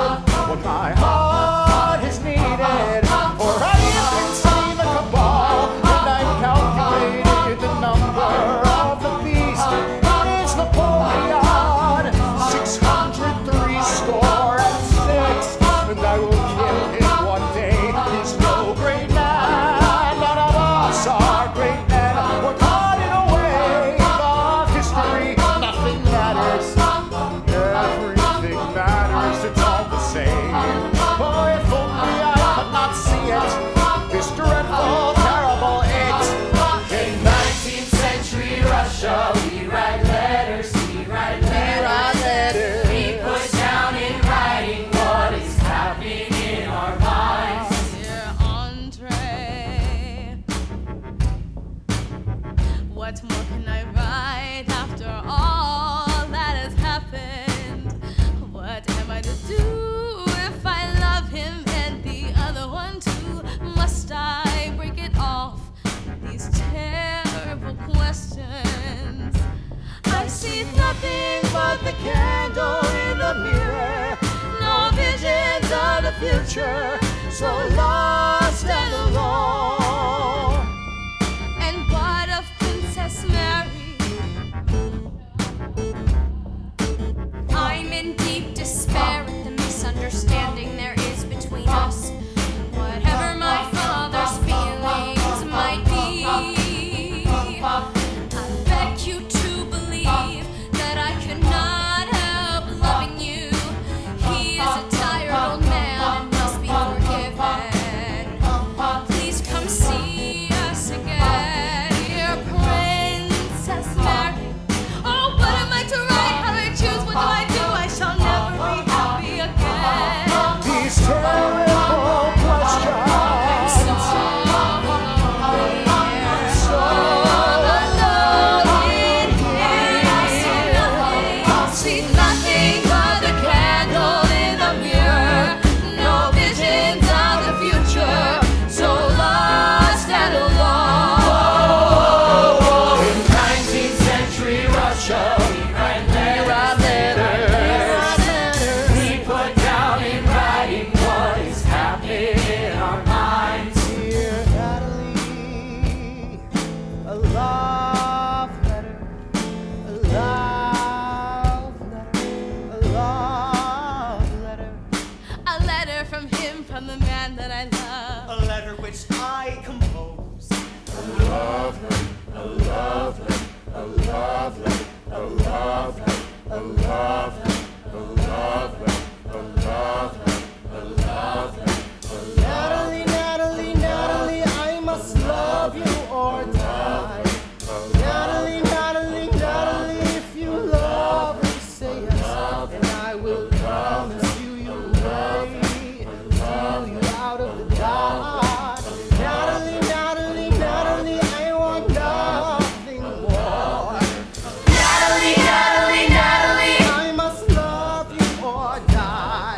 what my heart has needed. For I can see the cabal, and I've calculated the number of the beast. It is Napoleon, 603 score and 6. candle in the mirror. No visions of the future, so lost and alone. And what of Princess Mary? I'm in deep despair at the misunderstanding there is between us. Whatever my father's feelings might be, I beg you to believe that I could not help loving you. He is a tired old man and must be forgiven. Please come see us again, dear Princess Mary. Oh, what am I to write? How do I choose? What do I do? I shall never be happy again. These terrible questions. See nothing but the candle in the mirror. No visions of the future. So lost and alone. In 19th century Russia, we write letters. We put down in writing what is happening in our minds. Dear Natalie, a love letter, a love letter, a love letter. A letter from him, from the man that I love. A letter which I composed. Natalie, Natalie, Natalie, I must love you or die. Natalie, Natalie, Natalie, if you love me, say yes, and I will promise you you'll wait until you're out of the dark. Natalie, Natalie, Natalie, I want nothing more. Natalie, Natalie, Natalie. I must love you or die.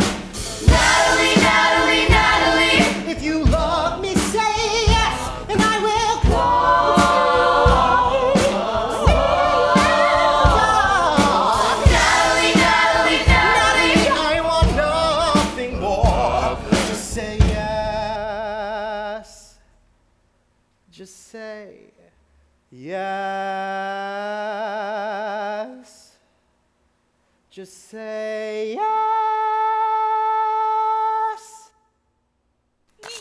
Natalie, Natalie, Natalie. If you love me, say yes, and I will cry. Natalie, Natalie, Natalie. I want nothing more. Just say yes. Just say yes. Just say yes.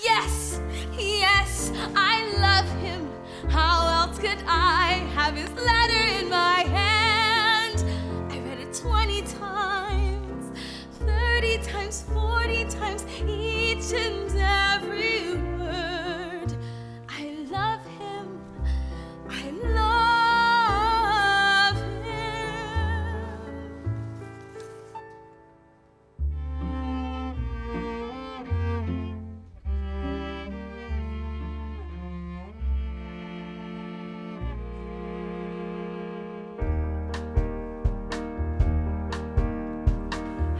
Yes, yes, I love him. How else could I have his letter in my hand? I read it 20 times, 30 times, 40 times, each and every word. I love him. I love him.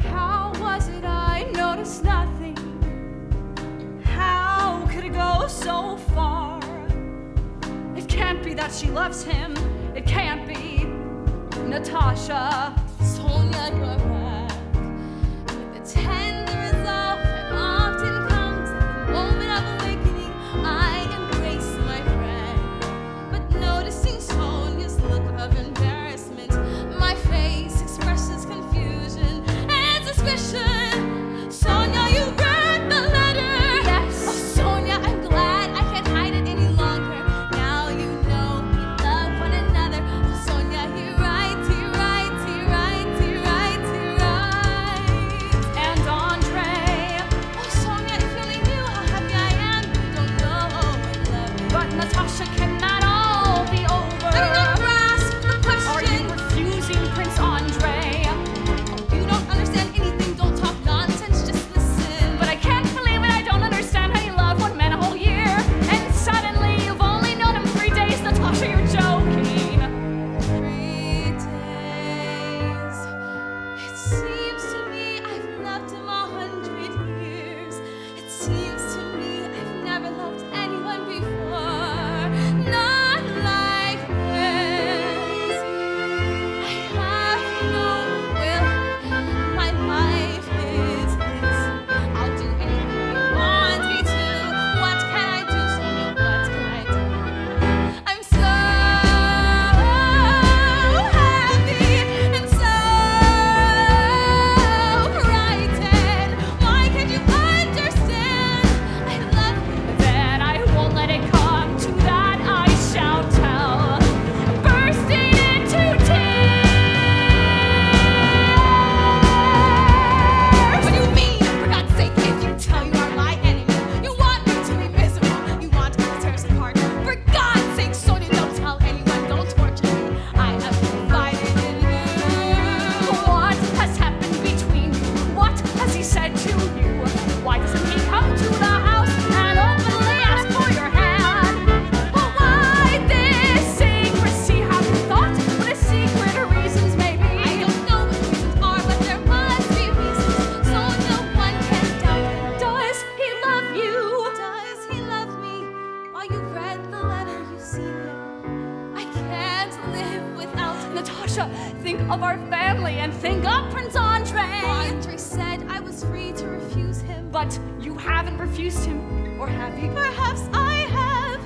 How was it I noticed nothing? How could it go so far? It can't be that she loves him. It can't be. Natasha, Sonya, you're back. With the tender resolve that often comes at the moment of awakening, I embrace my friend. But noticing Sonya's look of embarrassment, my face expresses confusion and suspicion. Sonya, you read the letter. Yes. Oh, Sonya, I'm glad I can't hide it any longer. Now you know we love one another. Oh, Sonya, he writes, he writes, he writes, he writes, he Natasha, think of our family and think of Prince Andrey. Andrey said I was free to refuse him. But you haven't refused him, or have you? Perhaps I have.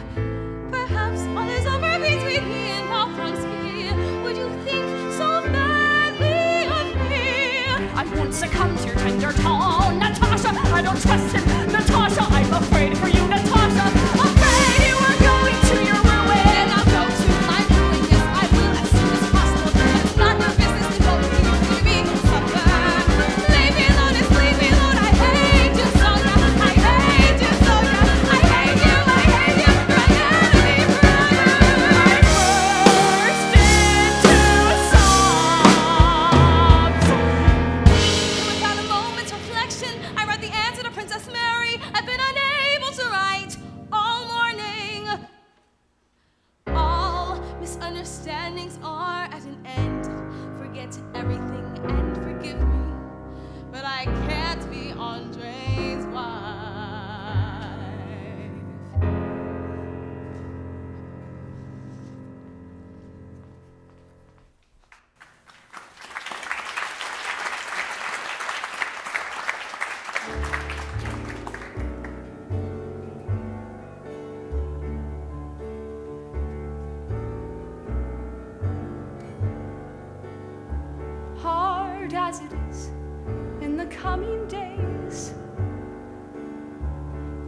Perhaps all is over between me and Bolkonskys. Would you think so badly of me? I won't succumb to your tender tone, Natasha. I don't trust him, Natasha. I'm afraid for you, Natasha. Afraid you are going to your ruin. Then I'll go to my ruin. Yes, I will as soon as possible. It's not your business to go to me. Suffer. Leave me alone, just leave me alone. I hate you, Sonya. I hate you, Sonya. I hate you, I hate you. My enemy forever. I burst into sobs. Without a moment's reflection, I read the answer to Princess Mary. I've been unable to write all morning. All misunderstandings are at an end. Forget everything and forgive me. But I can't be Andrei's wife. Hard as it is in the coming days,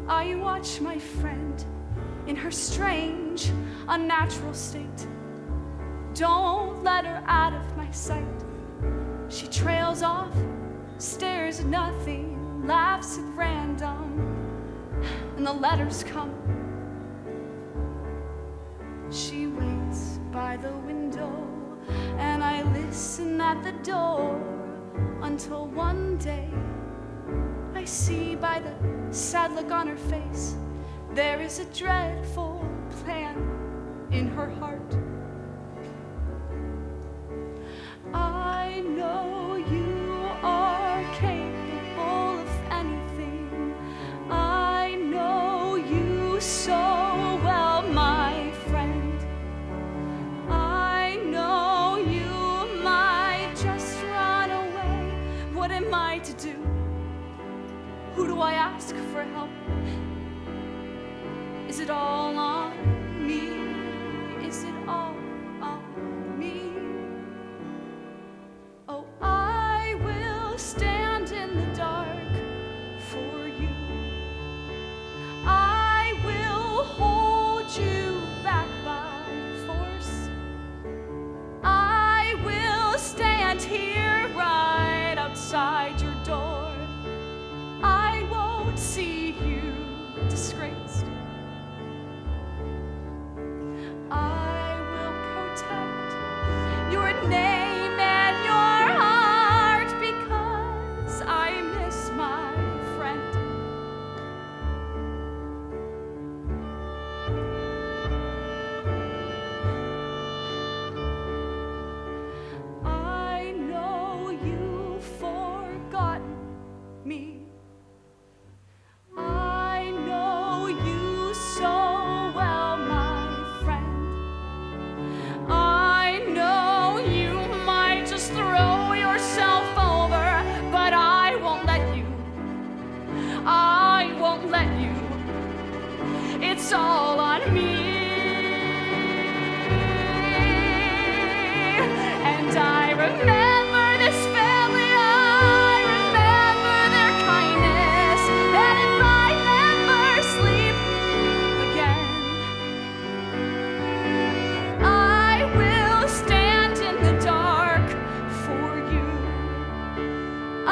I watch my friend in her strange, unnatural state. Don't let her out of my sight. She trails off, stares at nothing, laughs at random, and the letters come. She waits by the window, and I listen at the door until one day I see by the sad look on her face there is a dreadful plan in her heart. I know you are capable of anything. I know you so well, my friend. I know you might just run away. What am I to do? Who do I ask for help? Is it all on me? Is it all on me? Oh, I will stand in the dark for you. I will hold you back by force. I will stand here right outside your door. I won't see you disgraced. I will protect your name and your heart because I miss my friend. I know you've forgotten me. I know you so well, my friend. I know you might just throw yourself over, but I won't let you. I won't let you. It's all on me. And I remember this family, I remember their kindness, and if I never sleep again, I will stand in the dark for you. I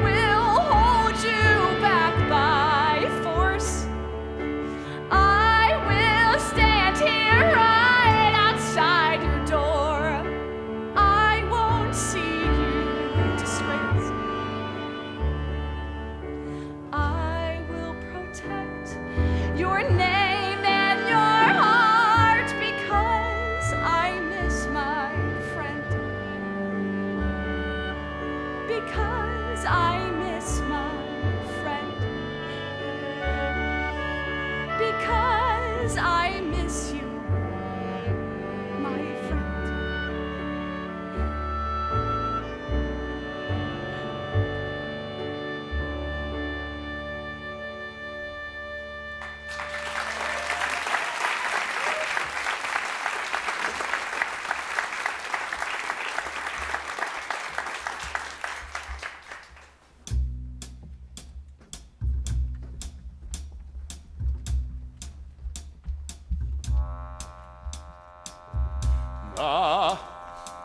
will hold you back by force. I will stand here right outside your door. I won't see you disgraced. I will protect your name and your heart because I miss my friend. Because I miss my friend. Because I miss you, my friend.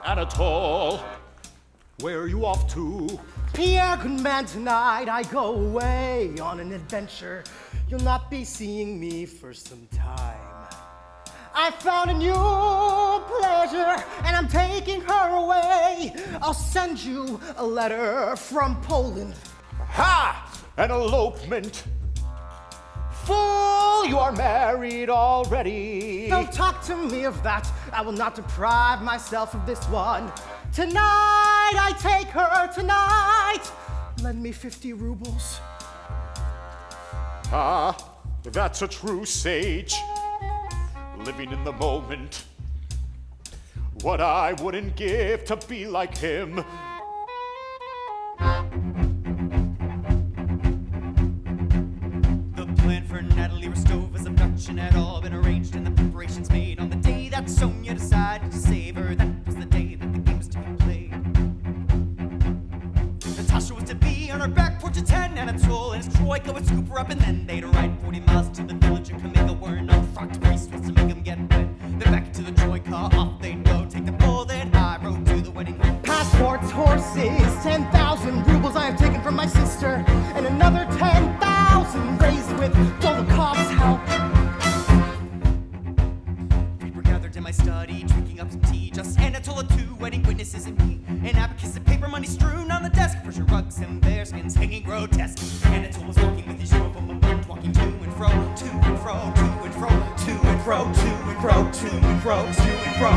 Anatole, where are you off to? Pierre, good man, tonight I go away on an adventure. You'll not be seeing me for some time. I found a new pleasure, and I'm taking her away. I'll send you a letter from Poland. Ha! An elopement. Fool, you are married already. Don't talk to me of that. I will not deprive myself of this one. Tonight, I take her tonight. Lend me 50 rubles. Ah, that's a true sage. Living in the moment. What I wouldn't give to be like him. The plan for Natalie Rostova's abduction had all been arranged and the preparations made on the day that Sonya decided to save her. That was the day that the game was to be played. Natasha was to be on her back porch at 10, Anatole and his troika would scoop her up, and then they'd ride 40 miles to the village of Kamega where an unfrocked priest was to make them get wet. Then back to the troika, off they'd go, take the bull, then high road to the wedding. Passports, horses, 10,000 rubles I have taken from my sister, and another 10,000 raised with Bolkonskys' help. People gathered in my study, drinking up some tea. Just Anatole, 2 wedding witnesses, and me. An abacus of paper money strewn on the desk, Persian rugs and bearskins hanging grotesque. Anatole was walking with his robe on my butt, walking to and fro, to and fro, to and fro, to and fro, to and fro, to and fro, to and fro.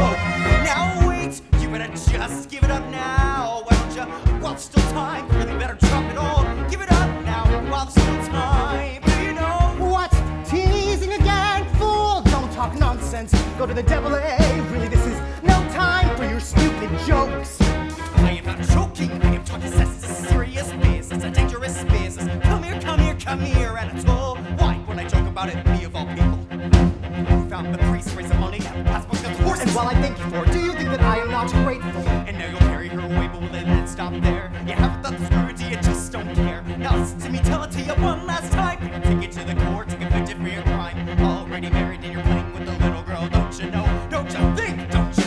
Now wait, you better just give it up now. Why don't you, while there's still time, really better drop it all. Give it up now, while there's still time. Do you know What? Teasing again? Fool! Don't talk nonsense. Go to the devil, eh? Really, this is no time for your stupid jokes. I am not joking, I am talking sense. It's a serious business, a dangerous business. Come here, come here, come here, Anatole. Why would I joke about it, me of all people? Who found the priest, raise the money, and passports got the horses? And while I thank you for it, do you think that I am not grateful? And now you'll carry her away, but will it then stop there? You haven't thought this through, do you just don't care? Now listen to me, tell it to you one last time. Take it to the court, to convict you for your crime. Already married and you're playing with the little girl, don't you know? Don't you think, don't you?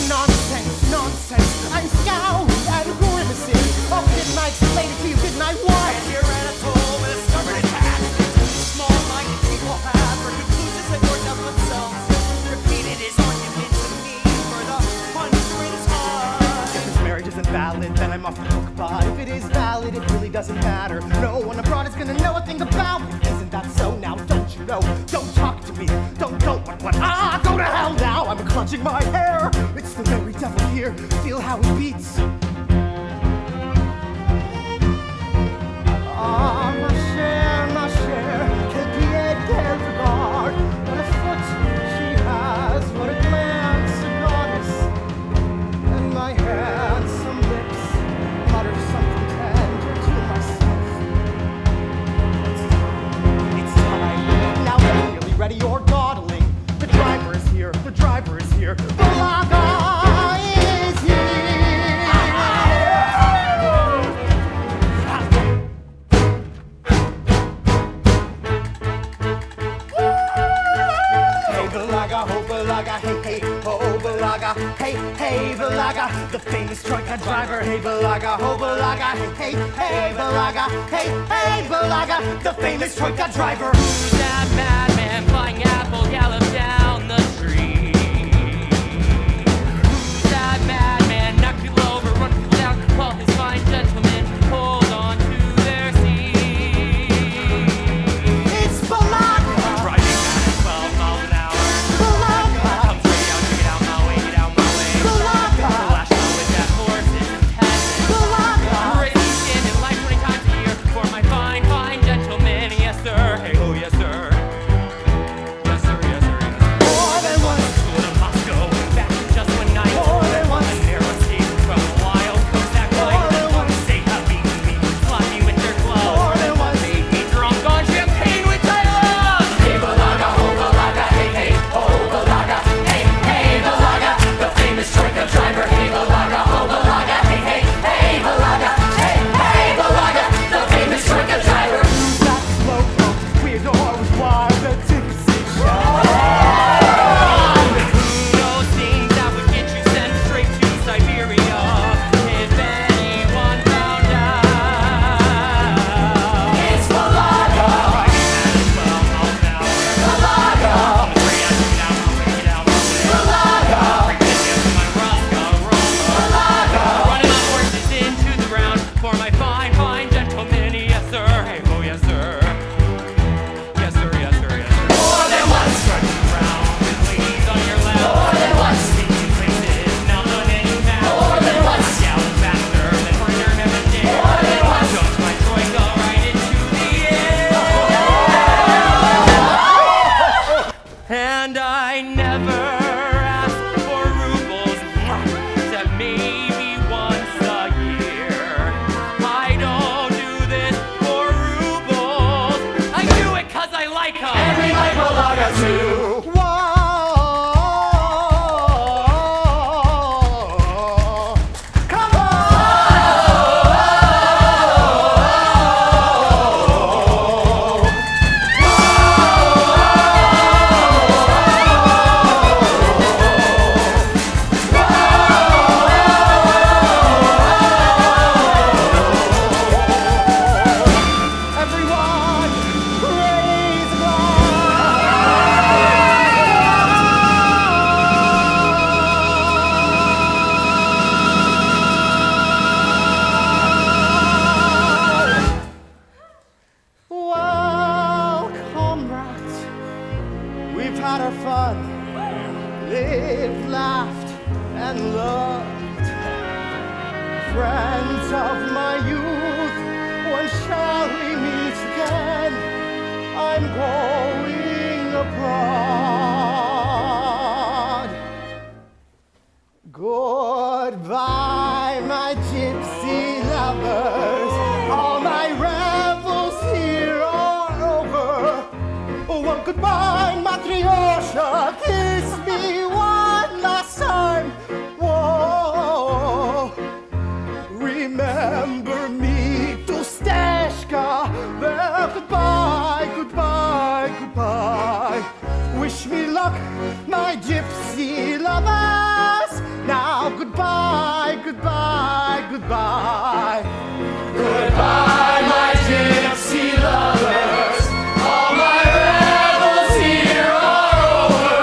Nonsense, nonsense. I'm scowling and grimacing. Oh, didn't I explain it to you? Didn't I what? And here Anatole with a stubborn attack. Small-minded people have for conclusions that worked out themselves. Repeated his argument to me for the fun during his heart. If this marriage isn't valid, then I'm off the hook. But if it is valid, it really doesn't matter. No one abroad is gonna know a thing about it. Isn't that so? Now, don't you know? Don't talk to me. Don't, what? Ah, go to hell now! I'm clutching my hair. It's the very devil here. Feel how it beats. Ah, ma chère, quel pied, quel regard. What a foot she has, what a glance, a goddess. And my handsome lips mutter something tender to myself. It's time. Now get really ready, you're dawdling. The driver is here, the driver is here. Balaga is here. Hey Balaga, ho Balaga, hey hey, ho Balaga, hey hey Balaga, the famous troika driver. Hey Balaga, ho Balaga, hey hey, hey Balaga, hey hey Balaga, the famous troika driver. Who's that madman flying apple gallop down the street? Who's that madman knock people over, run people down, while his fine gentlemen hold on to their seats? It's Balaga, Driving at 12 miles an hour. Balaga, Come straight out, get out my way, get out my way. Balaga, Lash out with that horse is intended. Balaga. Raising skin in life 20 times a year for my fine, fine gentlemen. Yes, sir. Hey, oh, yes, sir. Yes, sir, yes, sir, yes, had our fun, lived, laughed, and loved. Friends of my youth, when shall we meet again? I'm going abroad. Goodbye, my gypsy lovers. All my revels here are over. Oh, goodbye, Matryoshka. Kiss me one last time. Whoa. Remember me to Steshka. Well, goodbye, goodbye, goodbye. Wish me luck, my gypsy lovers. Now goodbye, goodbye, goodbye. Goodbye, my gypsy lovers. All my revels here are over.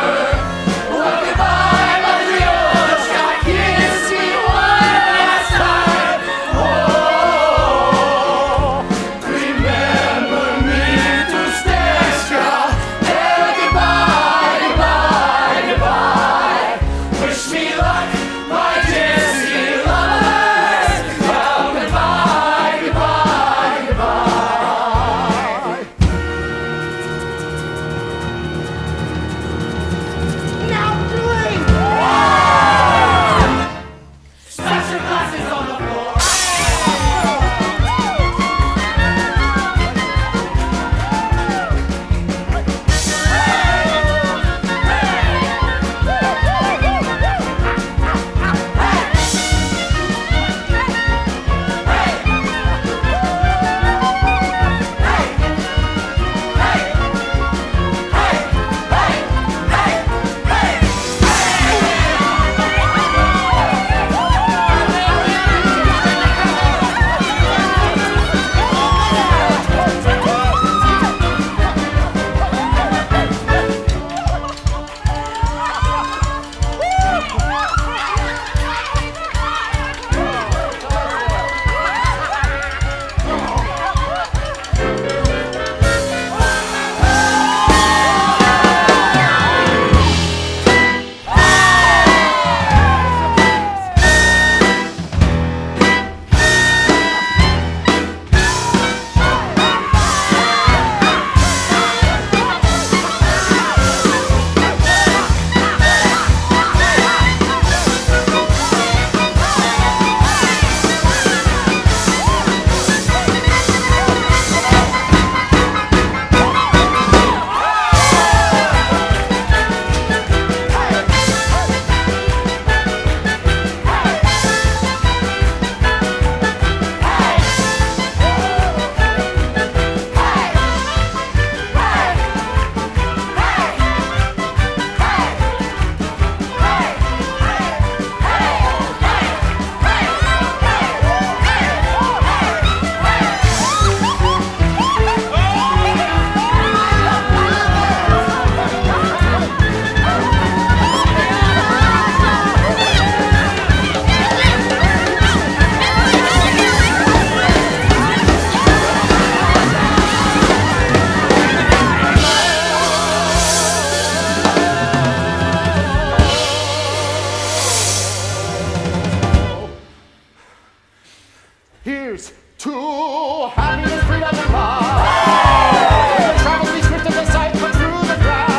Well, goodbye, Matryoshka. Kiss me one last time. Oh, remember me to Steshka. Well, goodbye, goodbye, goodbye. Wish me luck, my gypsy lovers. Well, goodbye, goodbye, goodbye. Now drink! Smash your glasses on the floor. Here's to happiness, freedom, and love. The travel we swift of the sight, but through the crowd.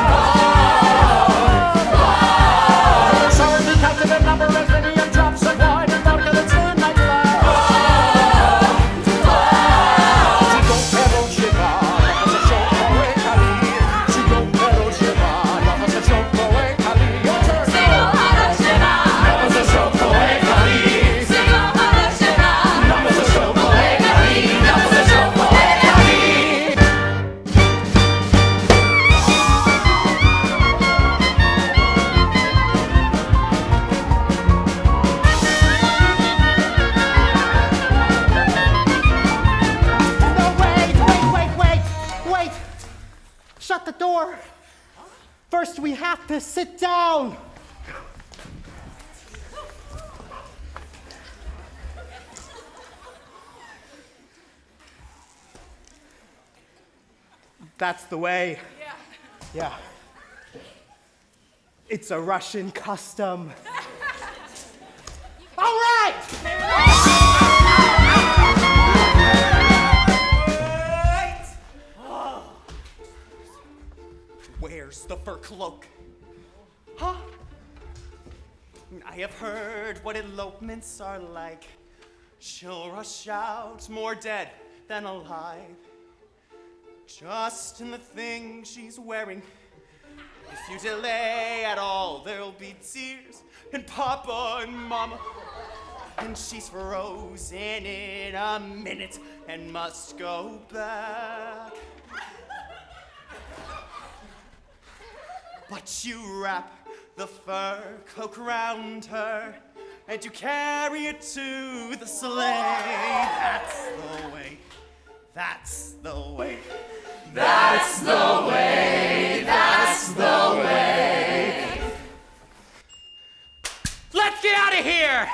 Sorrow be captive in number as many as drops of wine and vodka that's in my glass. Chico pero chica, vamos a choco e cali. Chico pero chica, vamos a choco e cali. Your turn. Vamos a choco e cali. Shut the door. First, we have to sit down. That's the way. Yeah. It's a Russian custom. All right! Where's the fur cloak? Huh? I have heard what elopements are like. She'll rush out more dead than alive. Just in the thing she's wearing. If you delay at all, there'll be tears and Papa and Mama. And she's frozen in a minute and must go back. But you wrap the fur cloak around her and you carry it to the sleigh. That's the way. That's the way. That's the way, that's the way. Let's get out of here!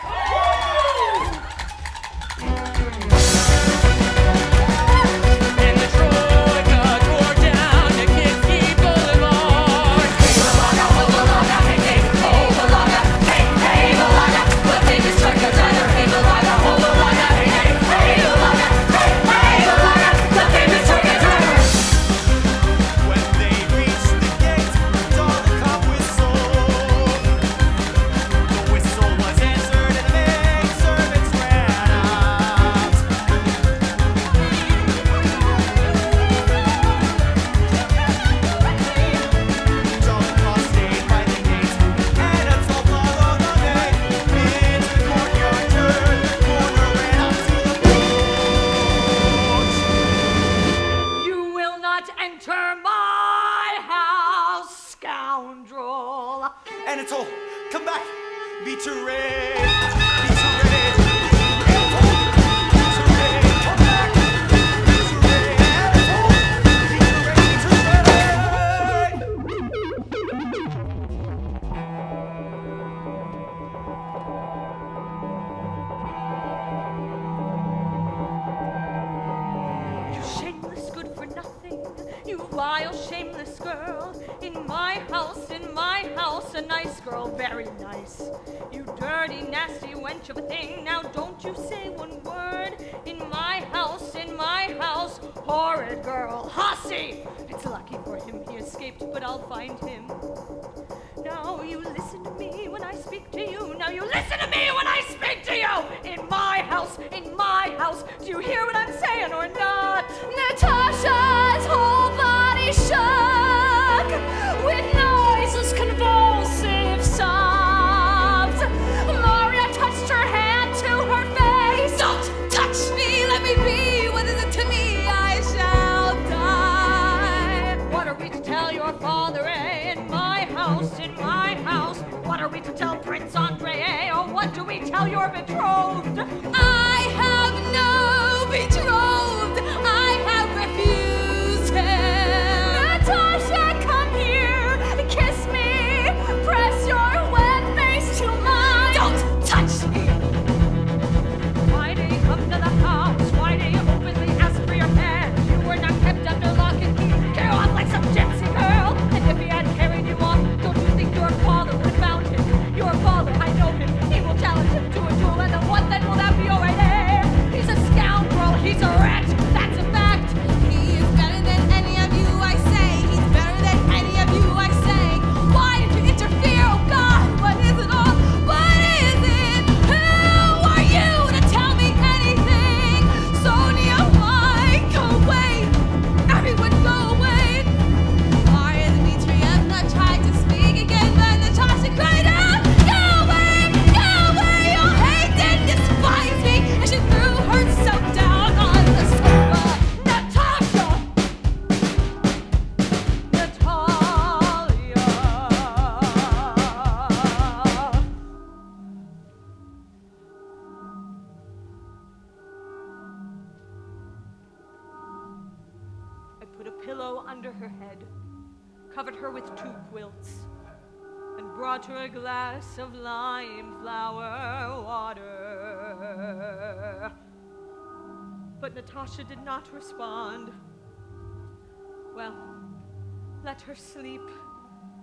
And the Troika tore down the Kitsky Boulevard. Hey, Balaga, ho, Balaga, hey, hey, ho, Balaga, hey, hey, Balaga. The famous Troika diner, hey, Balaga, ho, Balaga, hey, hey, hey, Balaga, hey, hey, Balaga. The famous Troika diner. When they reached the gate, dog cop whistled. The whistle was answered and the maid servants ran out. Dog cop stayed by the gate, and Anatole followed the maid into the courtyard, turned the corner, ran up to the porch. You will not enter my house, scoundrel. Anatole, come back! Beat your red! Beat your red! Anatole! Beat your red! Come back! Beat your red! Anatole! Beat your red! Beat your You shameless, good for nothing, you vile, shameless girl. In my house, a nice girl, very nice. You dirty, nasty wench of a thing, now don't you say one word. In my house, horrid girl, hussy. It's lucky for him he escaped, but I'll find him. Now you listen to me when I speak to you. Now you listen to me when I speak to you. In my house, do you hear what I'm saying or not? Natasha's whole body shook with noiseless convulsive sobs. Maria touched her hand to her face. Don't touch me, let me be. What is it to me? I shall die. What are we to tell your father, eh? In my house, what are we to tell Prince Andrey, eh? Or what do we tell your betrothed? I have no betrothed. I have refused him. Natasha, come here. Kiss me. Press your wet face to mine. Don't touch me. Why do you come to the house? Why do you openly ask for your hand? You were not kept under lock and key. Carry on like some gypsy girl. And if he had carried you off, don't you think your father would have found him? Your father, I know him. He will challenge him to a duel, and then what then will that be already? He's a scoundrel. He's a wretch. That's a fact. He is better than any of you, I say. He's better than any of you, I say. Why did you interfere? Oh God, what is it all? What is it? Who are you to tell me anything? Sonya, why? Go away. Everyone go away. Maria Dmitrievna tried to speak again, but Natasha cried out, go away, you'll hate and despise me. And she threw herself down on the sofa. Natasha! Natalia! I put a pillow under her head, covered her with 2 quilts, and brought her a glass of lime flower water. But Natasha did not respond. Well, let her sleep.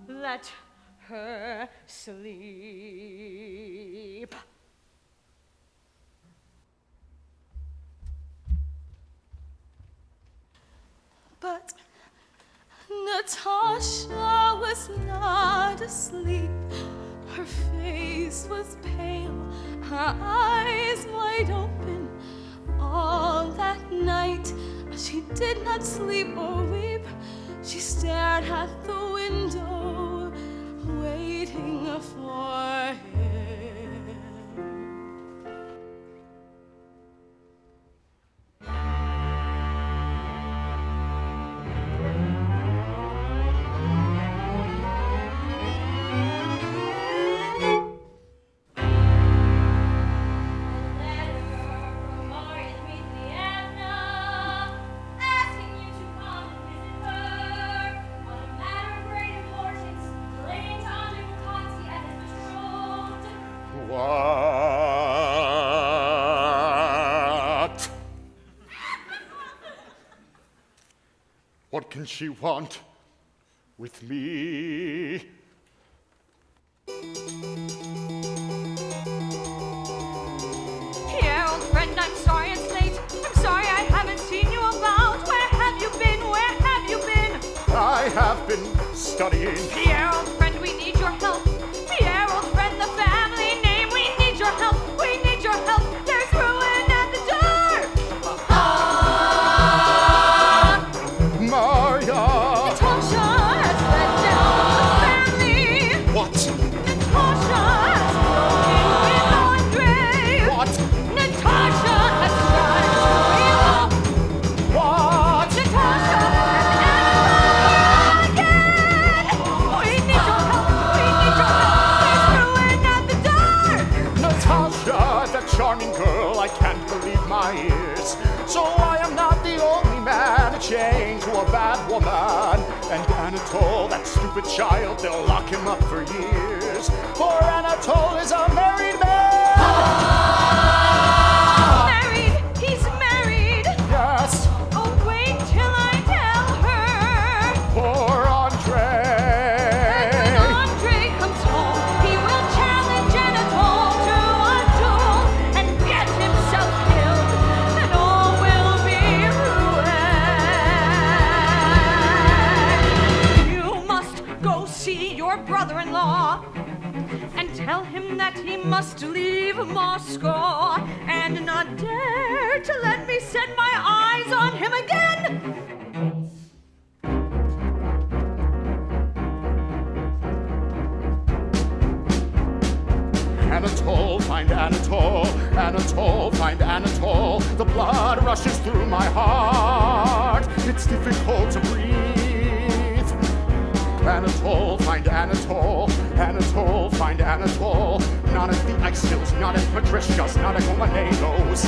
Let her sleep. But Natasha was not asleep. Her face was pale, her eyes wide open. All that night she did not sleep or weep. She stared at the window, waiting for him. What can she want with me? Pierre, old friend, I'm sorry it's late. I'm sorry I haven't seen you about. Where have you been? Where have you been? I have been studying. Pierre, old friend, we need your help. Pierre, old friend, the family name. We need your help. We need your help. There's ruin at the door. Maria! Natasha has let down the family. What? Natasha has broken with Andrey. What? Natasha has shot Duel. What? Natasha and Anatole again. We need your help. We need your help. There's ruin at the door. Natasha, that charming girl, I can't believe my ears. So I am not the only man chained to a bad woman. And Anatole, that stupid child, they'll lock him up for years. For Anatole is a married man. Married. He's married. Yes, Oh, wait till I tell her. poor Andrey. When Andrey comes home, he will challenge Anatole to a duel and get himself killed, and all will be ruined. You must go see your brother-in-law and tell him that he must leave Moscow and not dare to let me set my eyes on him again. Anatole, find Anatole. Anatole, find Anatole. The blood rushes through my heart. It's difficult to breathe. Anatole, find Anatole. Anatole, find Anatole. Not at the ice hills, not at Patricia's, not at Gomanego's.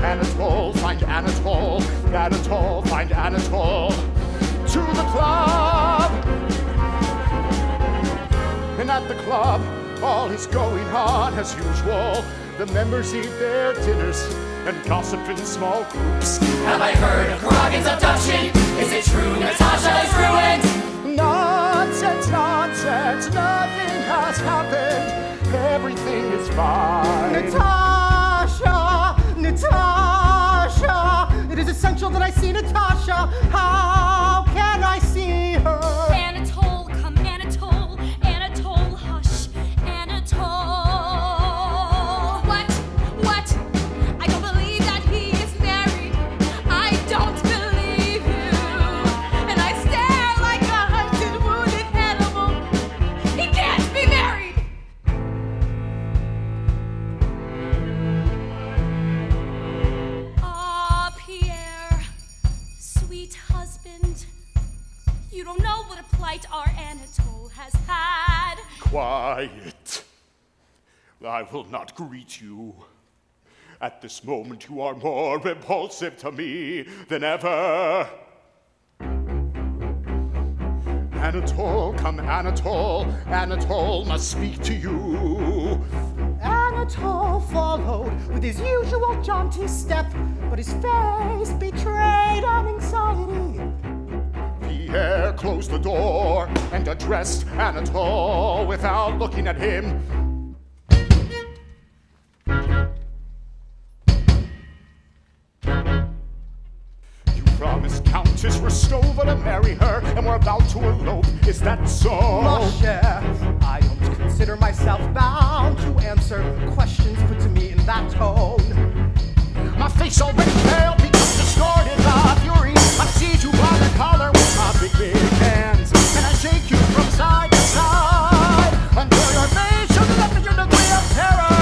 Anatole, find Anatole. Anatole, find Anatole. To the club. And at the club, all is going on as usual. The members eat their dinners and gossip in small groups. Have I heard of Krogan's abduction? Is it true Natasha is ruined? Nonsense, nonsense, nothing has happened. Everything is fine. Natasha! Natasha! It is essential that I see Natasha. How can I see her? Anatole, come, Anatole. Anatole, hush. Anatole. What? I don't believe that he is married. I don't believe you. And I stare like a hunted, wounded animal. He can't be married. Ah, Pierre, sweet husband. You don't know what a plight our Anatole has had. Quiet. I will not greet you. At this moment, you are more repulsive to me than ever. Anatole, come, Anatole. Anatole must speak to you. Anatole followed with his usual jaunty step, but his face betrayed an anxiety. Pierre, closed the door and addressed Anatole without looking at him. You promised Countess Rostova to marry her, and we're about to elope. Is that so? Mon cher, I don't consider myself bound to answer questions put to me in that tone. My face already pale, becomes distorted by fury. I seize you by the collar with my big hands, and I shake you from side to side until your face shows up in your degree of terror.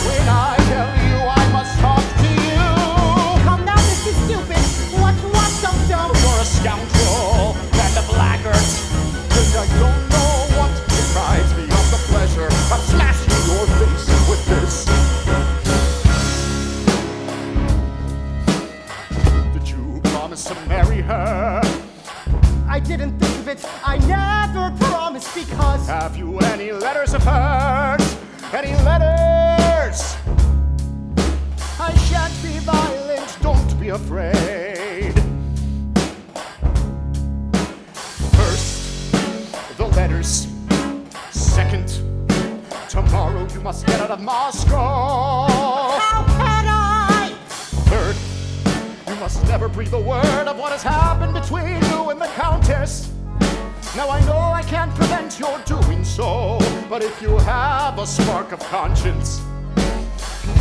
When I tell you I must talk to you, Come now, this is stupid. What, don't. you're a scoundrel and a blackguard, and I don't know what deprives me of the pleasure of smashing your face with this. To marry her. I didn't think of it. I never promised because... Have you any letters of hers? Any letters? I shan't be violent, don't be afraid. First, the letters. Second, tomorrow you must get out of Moscow. How can I? Third, you must never breathe a word of what has happened between you and the Countess. Now I know I can't prevent your doing so, but if you have a spark of conscience,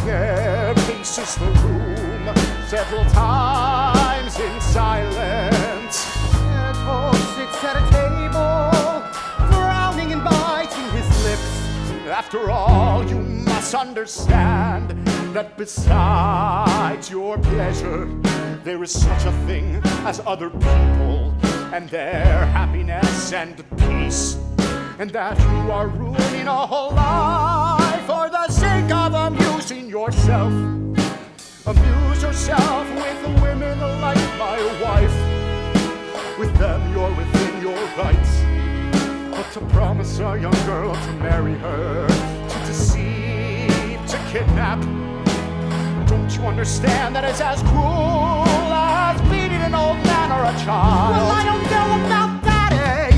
Pierre paces the room several times in silence. Anatole sits at a table, frowning and biting his lips. After all, you must understand that besides your pleasure, there is such a thing as other people and their happiness and peace, and that you are ruining a whole life for the sake of amusing yourself. Amuse yourself with women like my wife. With them you're within your rights. But to promise a young girl to marry her, to deceive, to kidnap, don't you understand that it's as cruel as beating an old man or a child? Well, I don't know about that, eh?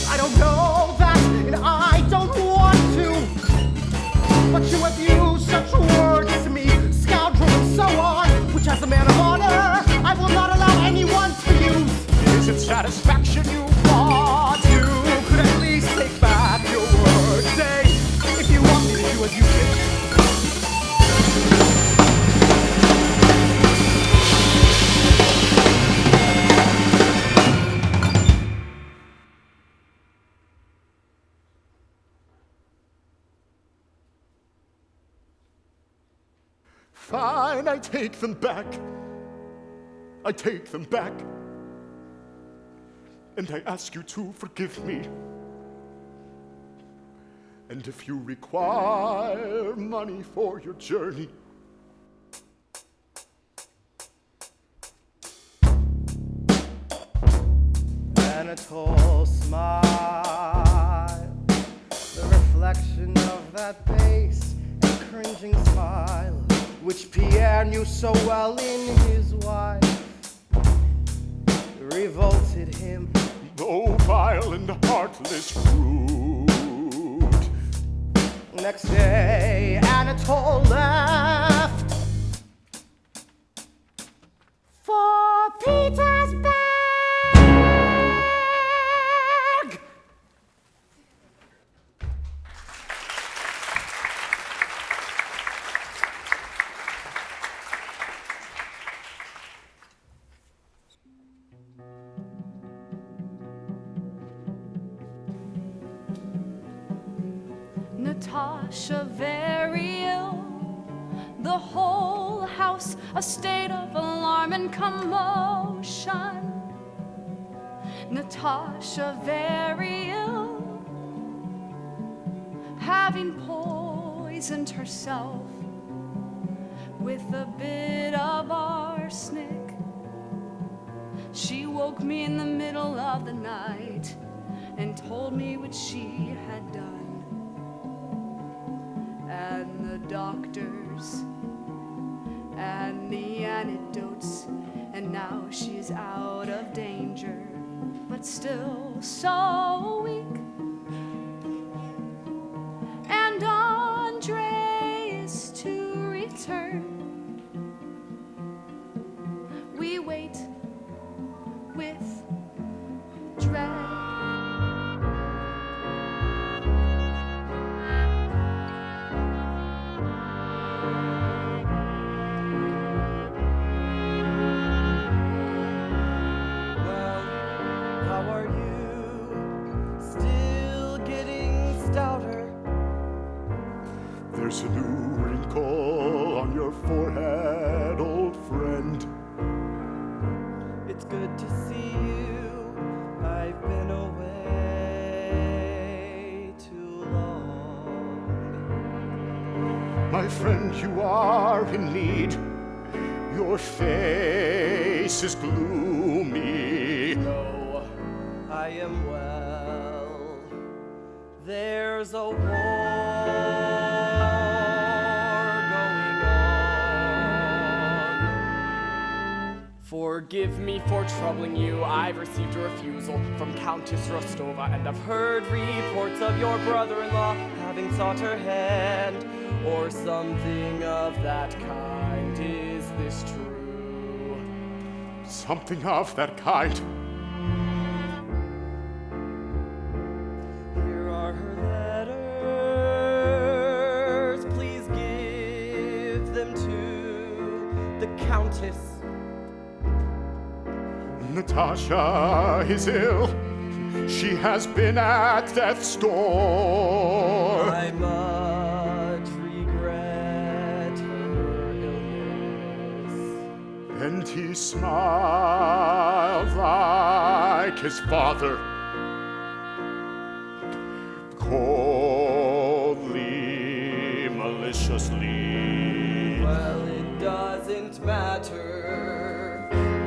I don't know that, and I don't want to. But you have used such words to me, scoundrel and so on, which as a man of honor, I will not allow anyone to use. Is it satisfaction you want? You could at least take back your words, eh? If you want me to do as you did. Fine, I take them back. I take them back. And I ask you to forgive me. And if you require money for your journey, Anatole smiled. The reflection of that base and cringing smile, which Pierre knew so well in his wife, revolted him. oh vile and heartless rude. Next day, Anatole left for Petersburg. Natasha very ill, the whole house a state of alarm and commotion. Natasha very ill, having poisoned herself with a bit of arsenic. She woke me in the middle of the night and told me what she had done. And the doctors and the antidotes, and now she's out of danger. But but still so weak. And Andre is to return. We wait with dread. There's a new wrinkle on your forehead, old friend. It's good to see you. I've been away too long. My friend, you are in need. Your face is gloomy. No, I am well. There's a war. Forgive me for troubling you. I've received a refusal from Countess Rostova, and I've heard reports of your brother-in-law having sought her hand, or something of that kind. Is this true? Something of that kind. Here are her letters. Please give them to the Countess. Natasha is ill. She has been at death's door. I much regret her illness. And he smiled like his father, coldly, maliciously. Well, it doesn't matter.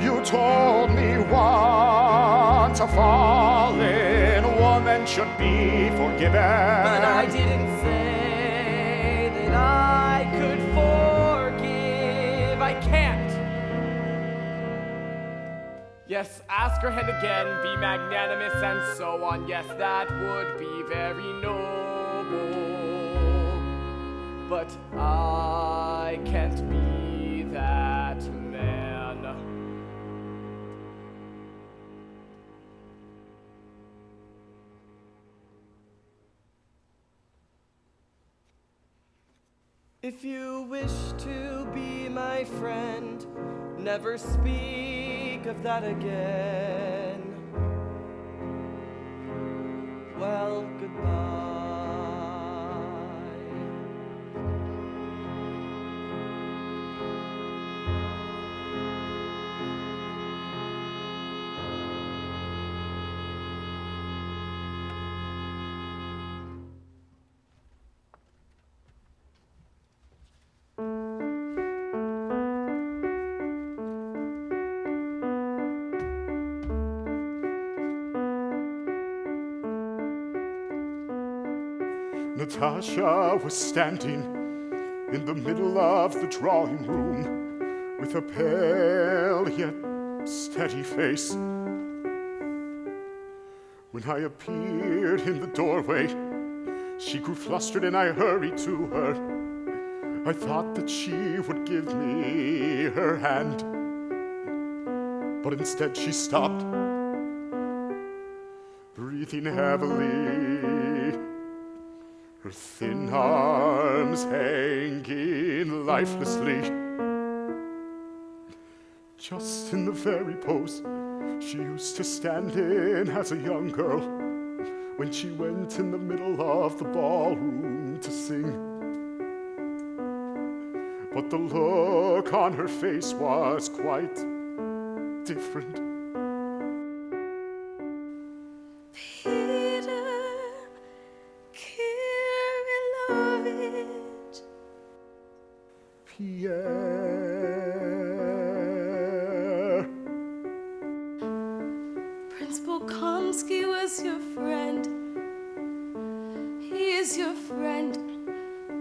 You told me once a fallen woman should be forgiven. But I didn't say that I could forgive. I can't. Yes, ask her hand again, be magnanimous and so on. Yes, that would be very noble. But I can't be that man. If you wish to be my friend, never speak of that again. Well, goodbye. Natasha was standing in the middle of the drawing room with a pale yet steady face. When I appeared in the doorway, she grew flustered and I hurried to her. I thought that she would give me her hand, but instead she stopped, breathing heavily, her thin arms hanging lifelessly. Just in the very pose she used to stand in as a young girl when she went in the middle of the ballroom to sing. But the look on her face was quite different. Pierre. Prince Bolkonskys was your friend. He is your friend.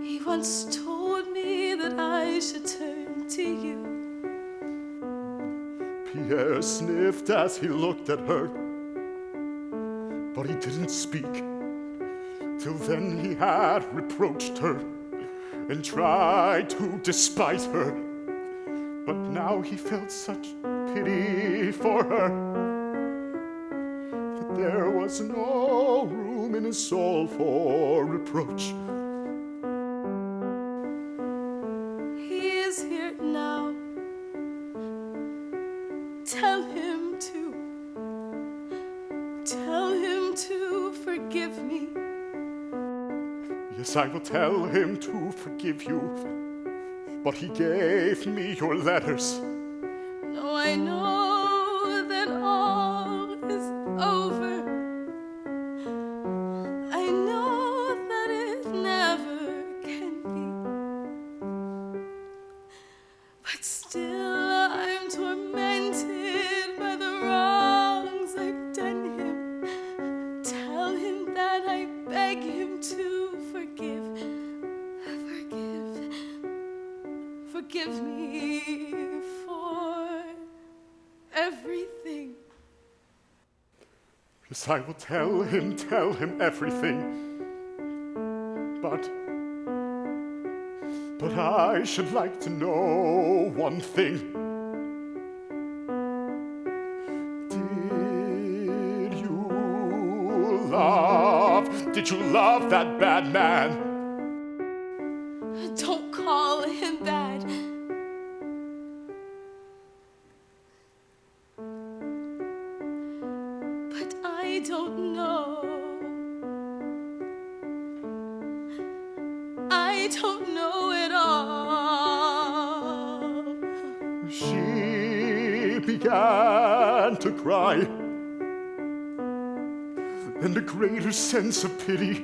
He once told me that I should turn to you. Pierre sniffed as he looked at her. but he didn't speak. Till then he had reproached her and tried to despise her. But now he felt such pity for her that there was no room in his soul for reproach. He is here now. Tell him to forgive me. Yes, I will tell him to forgive you, but he gave me your letters. No, I know that all is over. I know that it never can be. But still I'm tormented by the wrongs I've done him. Tell him that I beg him to forgive. Forgive me for everything. Yes, I will tell him everything. But I should like to know one thing. Did you love that bad man? Don't call him that. But I don't know. I don't know it all. She began to cry, and a greater sense of pity,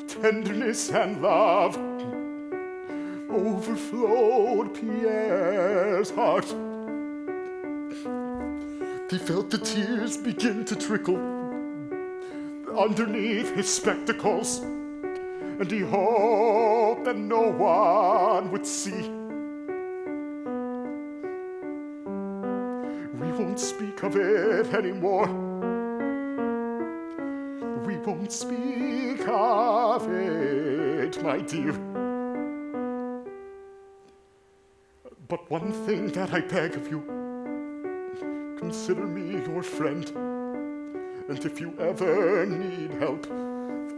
tenderness and love overflowed Pierre's heart. He felt the tears begin to trickle underneath his spectacles, and he hoped that no one would see. We won't speak of it anymore. We won't speak of it, my dear. But one thing that I beg of you, consider me your friend. And if you ever need help,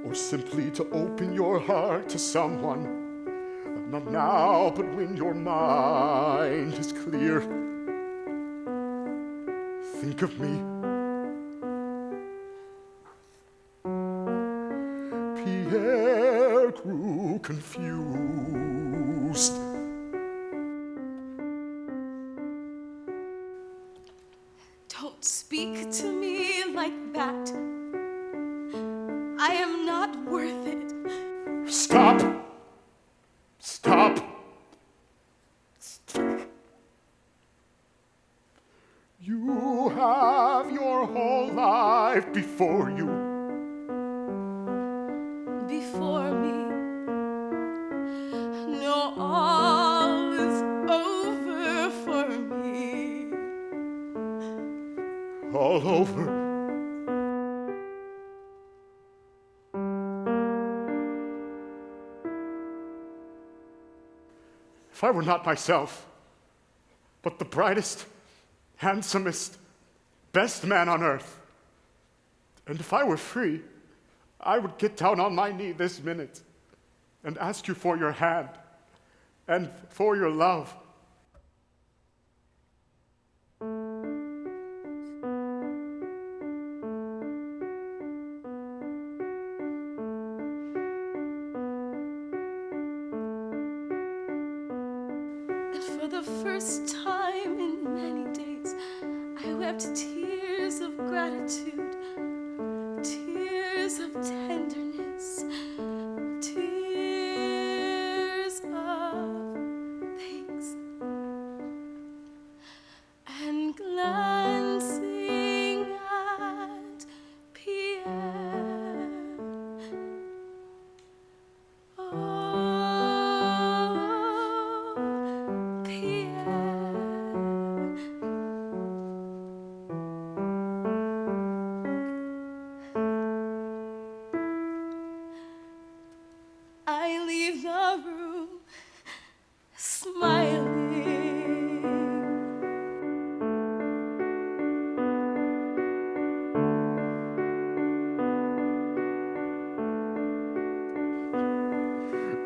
or simply to open your heart to someone, not now, but when your mind is clear, think of me. Pierre grew confused. Don't speak to me like that. I am not worth it. Stop! Stop! You have your whole life before you. Before me. No, all is over for me. All over. If I were not myself, but the brightest, handsomest, best man on earth, and if I were free, I would get down on my knee this minute and ask you for your hand and for your love. And for the first time in many days, I wept tears of gratitude, tears of tenderness, tears of thanks. And glancing at Pierre, oh, Pierre.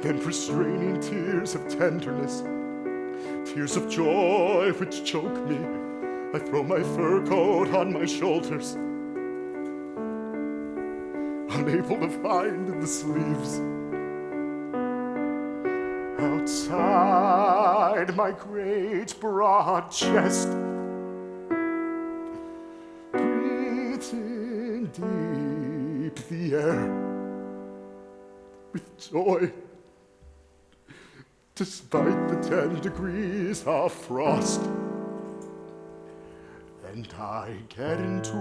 then restraining tears of tenderness, tears of joy which choke me, I throw my fur coat on my shoulders, unable to find the sleeves. Outside my great broad chest, breathing deep the air with joy, despite the 10 degrees of frost. And I get into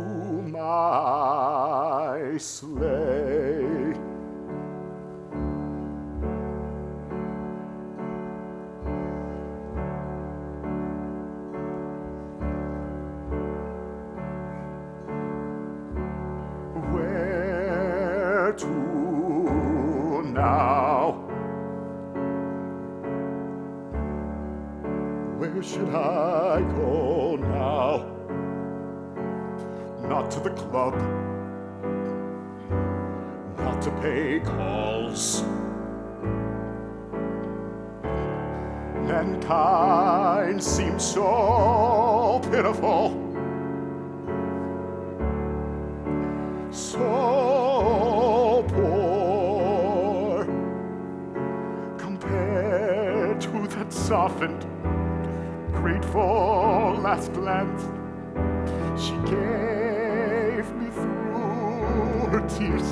my sleigh. Where to now? Where should I go now? Not to the club, not to pay calls. Mankind seems so pitiful, so poor, compared to that softened, grateful last glance she gave me through her tears.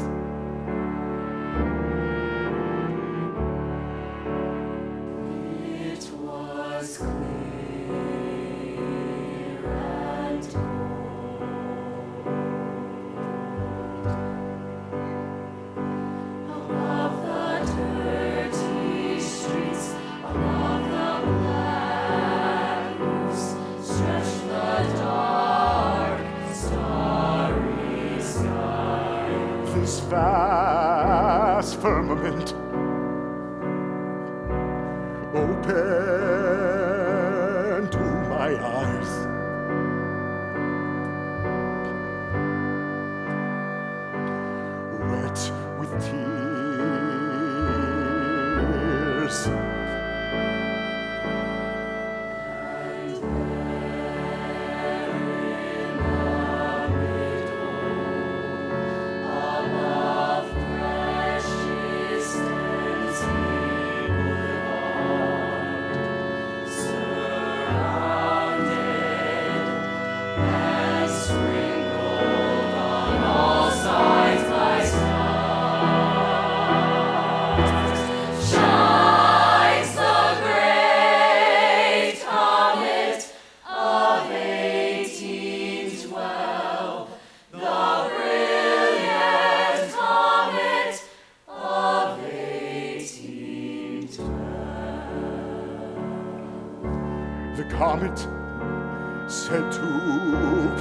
It was clear and cold above the dirty streets, above the black roofs, stretched the dark, starry sky. This vast firmament open to my eyes. Wet with tears. And there in the middle, above precious Tennessee Boulevard, surrounded and sprinkled on all sides by stars, shines the Great Comet of 1812, the brilliant comet of 1812. The comet said to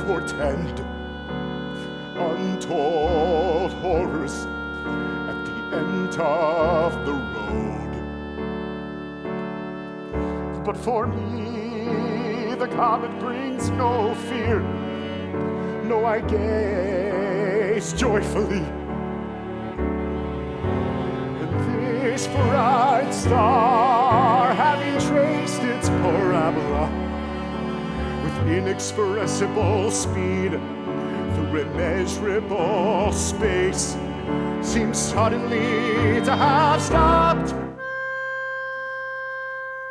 portend untold horrors at the end of the road. But for me, the comet brings no fear. No, I gaze joyfully. And this bright star, having traced its parabola with inexpressible speed through immeasurable space, seems suddenly to have stopped,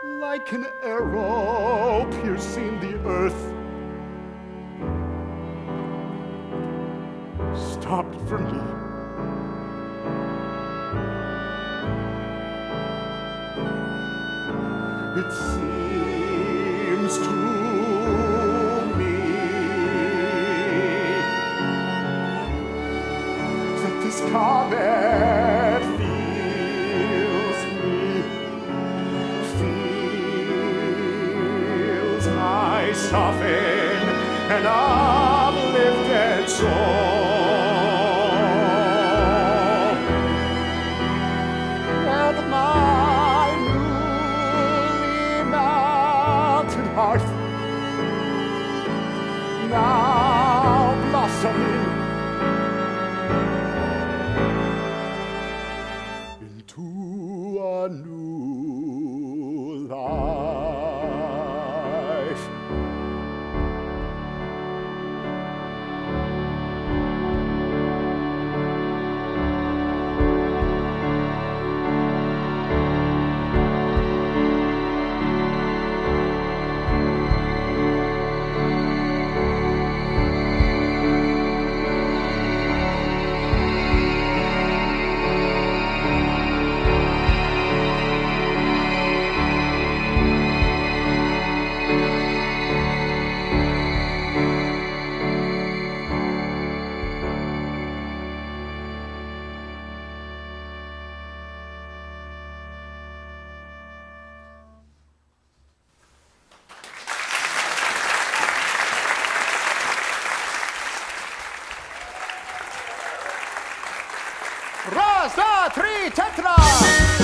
like an arrow piercing the earth. Stopped for me. It seems to me that this comet feels me, feels my softened and uplifted soul. And my newly melted heart, now blossoming into a Раз, два, три, тетрас!